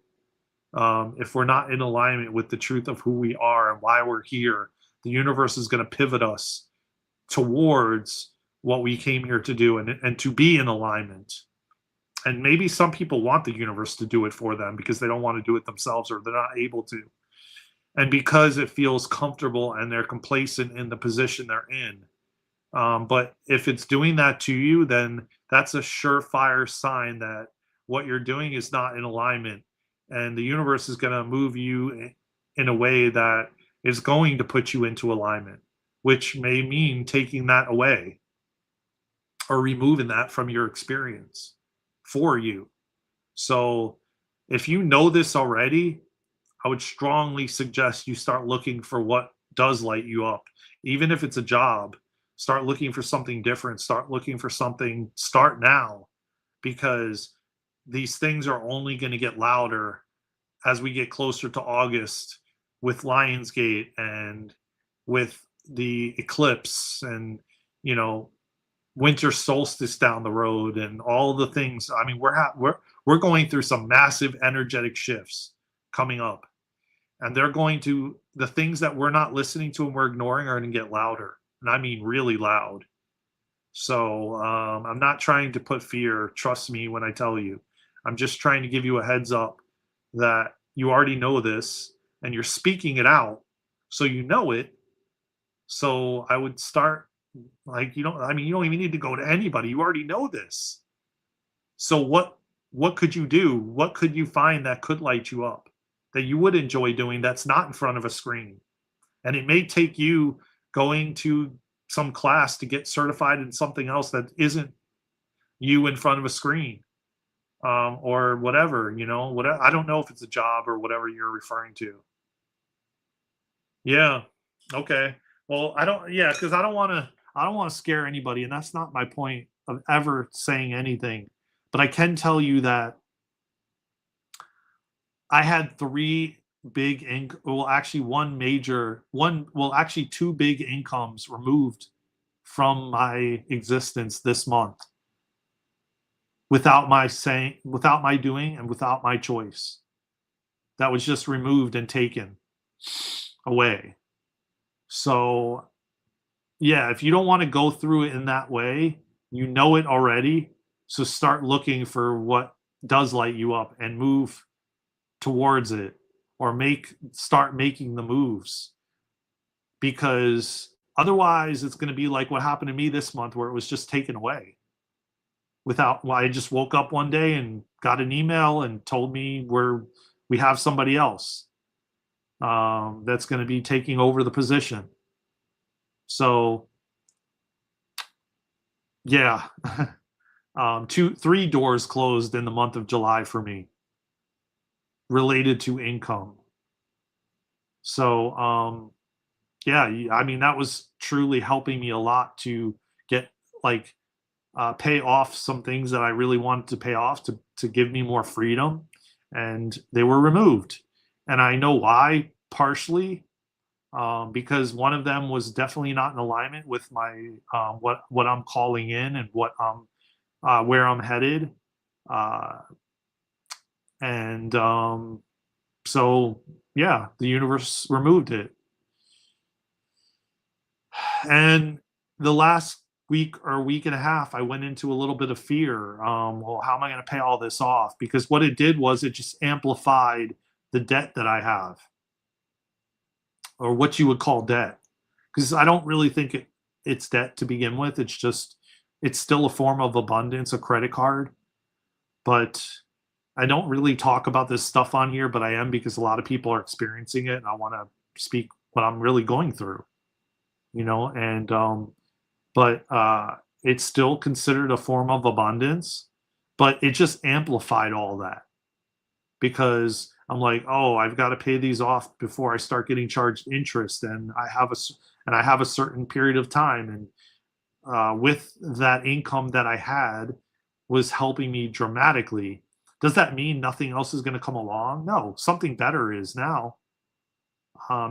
If we're not in alignment with the truth of who we are and why we're here, the universe is going to pivot us towards what we came here to do and to be in alignment. And maybe some people want the universe to do it for them because they don't want to do it themselves or they're not able to. And because it feels comfortable and they're complacent in the position they're in. But if it's doing that to you, then that's a surefire sign that what you're doing is not in alignment. And the universe is going to move you in a way that is going to put you into alignment, which may mean taking that away or removing that from your experience for you. So if you know this already, I would strongly suggest you start looking for what does light you up. Even if it's a job, start looking for something different. Start looking for something, start now, because these things are only going to get louder as we get closer to August with Lionsgate and with the eclipse and, you know, winter solstice down the road and all the things. I mean, we're going through some massive energetic shifts coming up, and they're going to the things that we're not listening to and we're ignoring are going to get louder, and I mean really loud. So I'm not trying to put fear. Trust me when I tell you. I'm just trying to give you a heads up that you already know this and you're speaking it out, so you know it. So I would start like you don't. I mean, you don't even need to go to anybody. You already know this. So what could you do? What could you find that could light you up, that you would enjoy doing that's not in front of a screen? And it may take you going to some class to get certified in something else that isn't you in front of a screen, or whatever, you know, whatever. I don't know if it's a job or whatever you're referring to. Yeah. Okay. Well, I don't, yeah, because I don't want to scare anybody. And that's not my point of ever saying anything. But I can tell you that I had well, actually actually two big incomes removed from my existence this month without my doing and without my choice. That was just removed and taken away. So, yeah, if you don't want to go through it in that way, you know it already. So start looking for what does light you up and move towards it, or start making the moves, because otherwise it's going to be like what happened to me this month where it was just taken away without. Well, I just woke up one day and got an email and told me we have somebody else that's going to be taking over the position. So yeah. Three doors closed in the month of July for me related to income. So yeah, I mean, that was truly helping me a lot to get like pay off some things that I really wanted to pay off to give me more freedom, and they were removed. And I know why, partially because one of them was definitely not in alignment with my what I'm calling in and what where I'm headed, uh, and so yeah, the universe removed it. And the last week or week and a half, I went into a little bit of fear. Well, how am I going to pay all this off? Because what it did was it just amplified the debt that I have, or what you would call debt. Because I don't really think it's debt to begin with. It's still a form of abundance, a credit card. But I don't really talk about this stuff on here, but I am, because a lot of people are experiencing it, and I want to speak what I'm really going through, you know. And but it's still considered a form of abundance, but it just amplified all that, because I'm like, oh, I've got to pay these off before I start getting charged interest, and I have a certain period of time, and with that income that I had was helping me dramatically. Does that mean nothing else is going to come along? No, something better is now,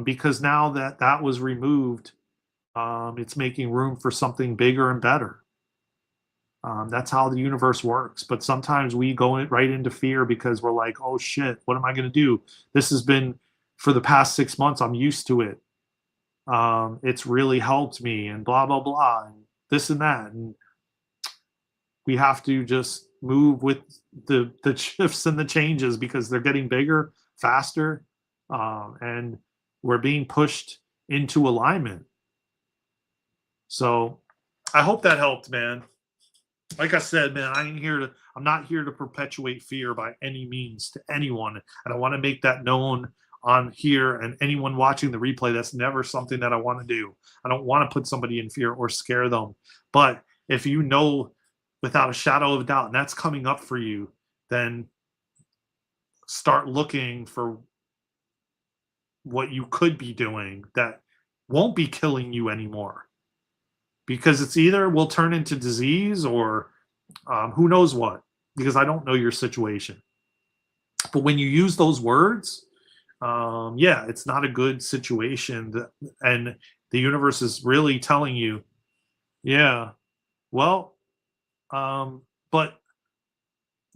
because now that that was removed, it's making room for something bigger and better. That's how the universe works. But sometimes we go right into fear because we're like, oh shit, what am I going to do? This has been for the past 6 months. I'm used to it. It's really helped me, and blah, blah, blah, and this and that. And we have to just move with the shifts and the changes because they're getting bigger, faster, and we're being pushed into alignment. So I hope that helped, man. Like I said, man, I'm not here to perpetuate fear by any means to anyone. And I want to make that known on here, and anyone watching the replay, that's never something that I want to do. I don't want to put somebody in fear or scare them. But if you know without a shadow of a doubt, and that's coming up for you, then start looking for what you could be doing that won't be killing you anymore, because it's either will turn into disease or who knows what, because I don't know your situation. But when you use those words, yeah, it's not a good situation. And the universe is really telling you, yeah, well, but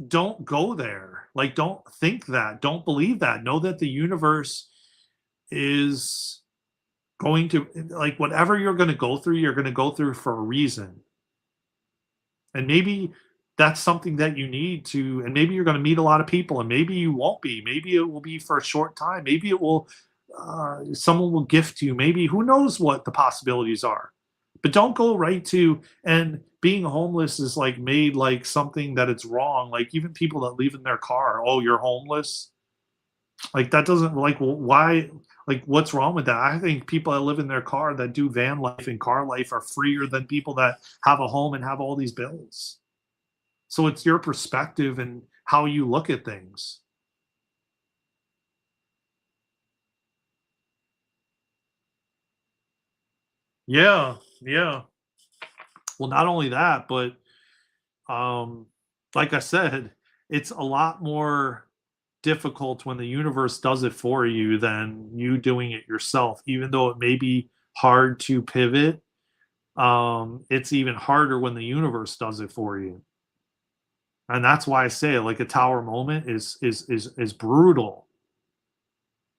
don't go there. Like, don't think that. Don't believe that. Know that the universe is going to, like, whatever you're going to go through, you're going to go through for a reason. And maybe that's something that you need to, and maybe you're going to meet a lot of people, and maybe you won't be. Maybe it will be for a short time. Maybe it will, someone will gift you. Maybe, who knows what the possibilities are. But don't go right to, and being homeless is like made like something that it's wrong. Like, even people that leave in their car, oh, you're homeless. Like, that doesn't, like, why, like, what's wrong with that? I think people that live in their car, that do van life and car life, are freer than people that have a home and have all these bills. So it's your perspective and how you look at things. Yeah, yeah. Well, not only that, but um, like I said, it's a lot more difficult when the universe does it for you than you doing it yourself. Even though it may be hard to pivot, it's even harder when the universe does it for you. And that's why I say, like, a tower moment is brutal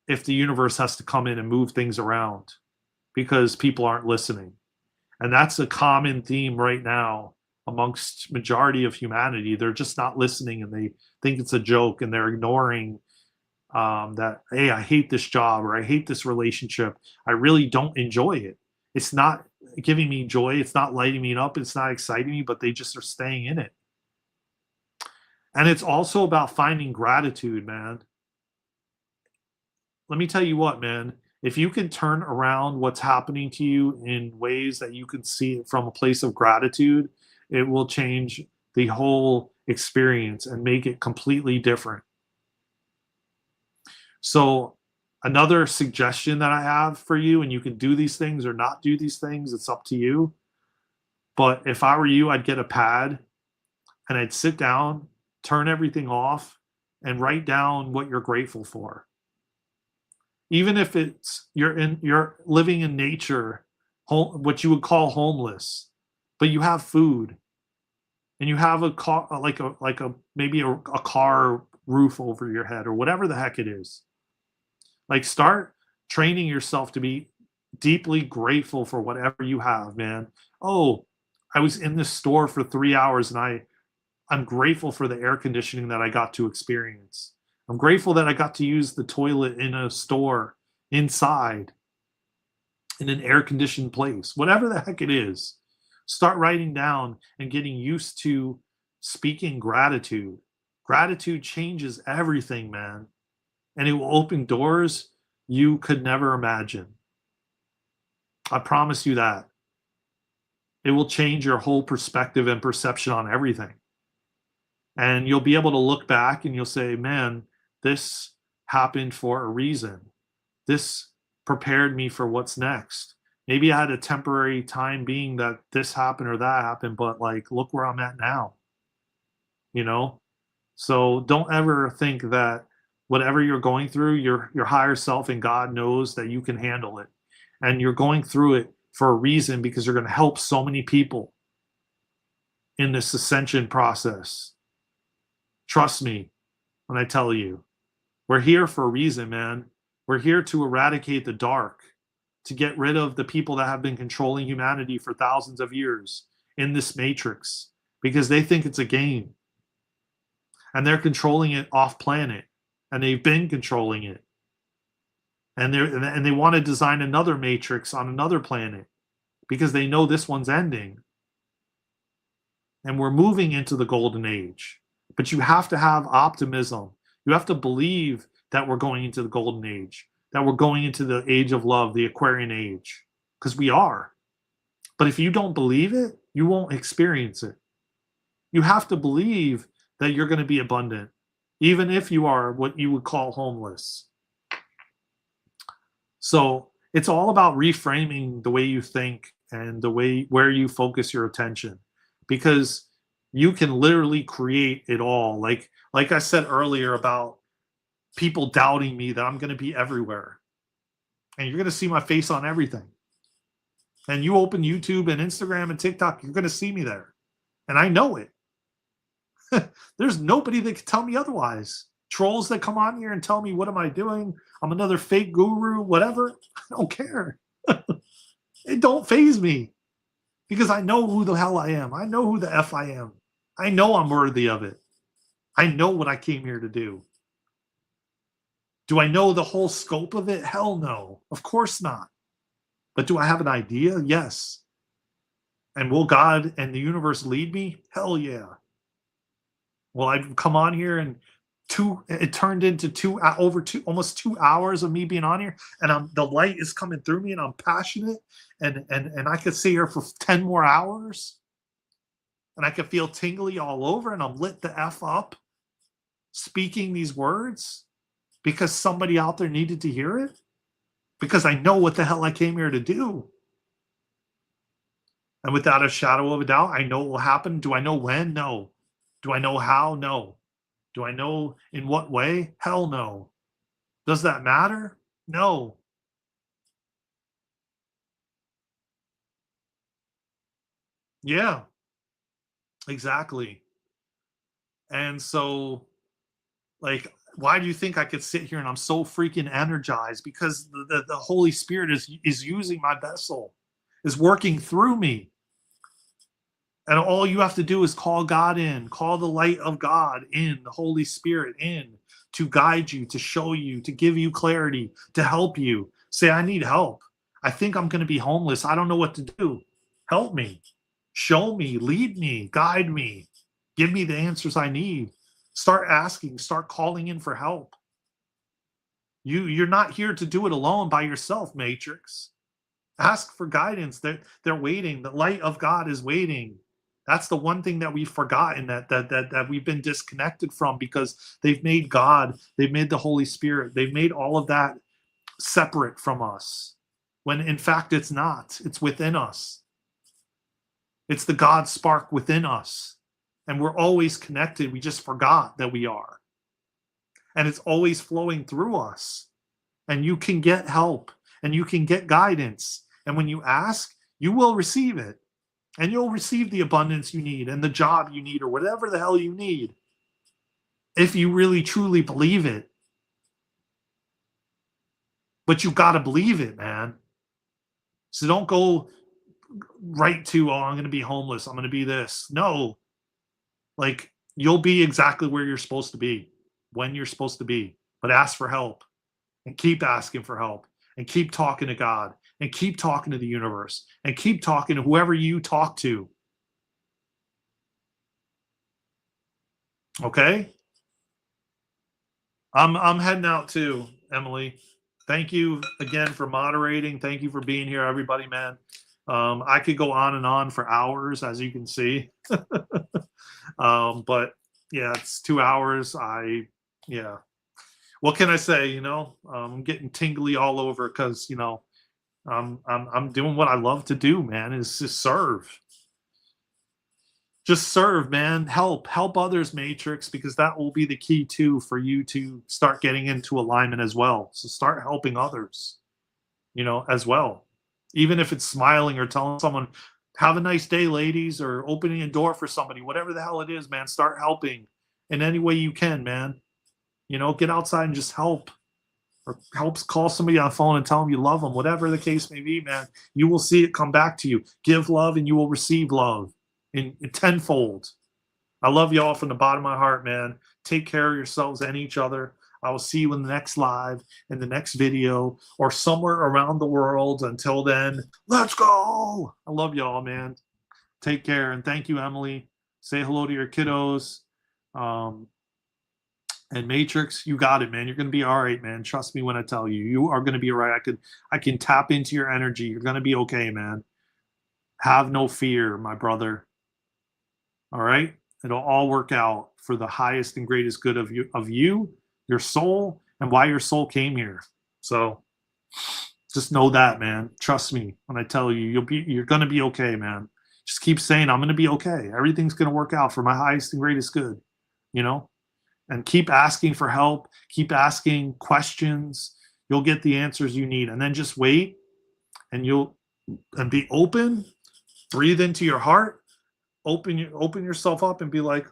if the universe has to come in and move things around because people aren't listening. And that's a common theme right now amongst majority of humanity. They're just not listening, and they think it's a joke, and they're ignoring that, hey, I hate this job, or I hate this relationship. I really don't enjoy it. It's not giving me joy. It's not lighting me up. It's not exciting me, but they just are staying in it. And it's also about finding gratitude, man. Let me tell you what, man. If you can turn around what's happening to you in ways that you can see it from a place of gratitude, it will change the whole experience and make it completely different. So, another suggestion that I have for you, and you can do these things or not do these things, it's up to you. But if I were you, I'd get a pad and I'd sit down, turn everything off, and write down what you're grateful for. Even if it's you're living in nature, what you would call homeless, but you have food and you have a car, like a maybe a car roof over your head, or whatever the heck it is. Like, start training yourself to be deeply grateful for whatever you have, man. Oh, I was in this store for 3 hours, and I'm grateful for the air conditioning that I got to experience. I'm grateful that I got to use the toilet in a store inside in an air conditioned place. Whatever the heck it is, start writing down and getting used to speaking gratitude. Gratitude changes everything, man. And it will open doors you could never imagine. I promise you that. It will change your whole perspective and perception on everything. And you'll be able to look back and you'll say, man, this happened for a reason. This prepared me for what's next. Maybe I had a temporary time being that this happened or that happened, but, like, look where I'm at now, you know? So don't ever think that whatever you're going through, your higher self and God knows that you can handle it. And you're going through it for a reason, because you're going to help so many people in this ascension process. Trust me when I tell you, we're here for a reason, man. We're here to eradicate the dark, to get rid of the people that have been controlling humanity for thousands of years in this matrix, because they think it's a game. and they're controlling it off planet, and they've been controlling it, and they want to design another matrix on another planet because they know this one's ending, and we're moving into the golden age. But you have to have optimism. You have to believe that we're going into the golden age, that we're going into the age of love, the Aquarian age, because we are. But if you don't believe it, you won't experience it. You have to believe that you're going to be abundant, even if you are what you would call homeless. So it's all about reframing the way you think and the way where you focus your attention, because you can literally create it all. Like I said earlier about people doubting me that I'm going to be everywhere, and you're going to see my face on everything. And you open YouTube and Instagram and TikTok, you're going to see me there, and I know it. There's nobody that can tell me otherwise. Trolls that come on here and tell me, what am I doing? I'm another fake guru, whatever. I don't care. It don't faze me, because I know who the hell I am. I know who the F I am. I know I'm worthy of it. I know what I came here to do. Do I know the whole scope of it? Hell no. Of course not. But do I have an idea? Yes. And will God and the universe lead me? Hell yeah. Will I come on here and it turned into almost 2 hours of me being on here, and the light is coming through me, and I'm passionate, and I could stay here for 10 more hours, and I could feel tingly all over, and I'm lit the F up speaking these words because somebody out there needed to hear it, because I know what the hell I came here to do. And without a shadow of a doubt, I know it will happen. Do I know when? No. Do I know how? No. Do I know in what way? Hell no. Does that matter? No. Yeah, exactly. And so, like, why do you think I could sit here and I'm so freaking energized? Because the Holy Spirit is using my vessel, is working through me. And all you have to do is call God in, call the light of God in, the Holy Spirit in, to guide you, to show you, to give you clarity, to help you. Say, I need help. I think I'm going to be homeless. I don't know what to do. Help me. Show me, lead me, guide me. Give me the answers I need. Start asking, start calling in for help. You're not here to do it alone by yourself, Matrix. Ask for guidance. They're waiting. The light of God is waiting. That's the one thing that we've forgotten, that we've been disconnected from, because they've made God, they've made the Holy Spirit, they've made all of that separate from us, when in fact it's not. It's within us. It's the God spark within us, and we're always connected. We just forgot that we are, and it's always flowing through us. And you can get help, and you can get guidance, and when you ask, you will receive it. And you'll receive the abundance you need, and the job you need, or whatever the hell you need, if you really truly believe it. But you got to believe it, man. So don't go right to, oh, I'm going to be homeless, I'm going to be this. No. Like, you'll be exactly where you're supposed to be, when you're supposed to be. But ask for help, and keep asking for help, and keep talking to God, and keep talking to the universe, and keep talking to whoever you talk to. Okay? I'm heading out too, Emily. Thank you again for moderating. Thank you for being here, everybody, man. I could go on and on for hours, as you can see. But yeah, it's 2 hours. Yeah. What can I say? I'm getting tingly all over, because I'm doing what I love to do, man. Is to serve. Just serve, man. Help others, Matrix, because that will be the key too for you to start getting into alignment as well. So start helping others, as well. Even if it's smiling or telling someone, have a nice day, ladies, or opening a door for somebody, whatever the hell it is, man, start helping in any way you can, man. Get outside and just help. Or helps call somebody on the phone and tell them you love them, whatever the case may be, man. You will see it come back to you. Give love and you will receive love in tenfold. I love you all from the bottom of my heart, man. Take care of yourselves and each other. I will see you in the next live, in the next video, or somewhere around the world. Until then, let's go. I love y'all, man. Take care. And thank you, Emily. Say hello to your kiddos. And Matrix, you got it, man. You're going to be all right, man. Trust me when I tell you. You are going to be all right. I can tap into your energy. You're going to be okay, man. Have no fear, my brother. All right? It'll all work out for the highest and greatest good of you, your soul, and why your soul came here. So just know that, man. Trust me when I tell you, you're going to be okay, man. Just keep saying, I'm going to be okay. Everything's going to work out for my highest and greatest good, you know? And keep asking for help. Keep asking questions. You'll get the answers you need. And then just wait and be open. Breathe into your heart. Open yourself up and be like,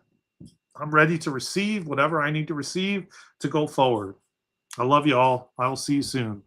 I'm ready to receive whatever I need to receive to go forward. I love you all. I will see you soon.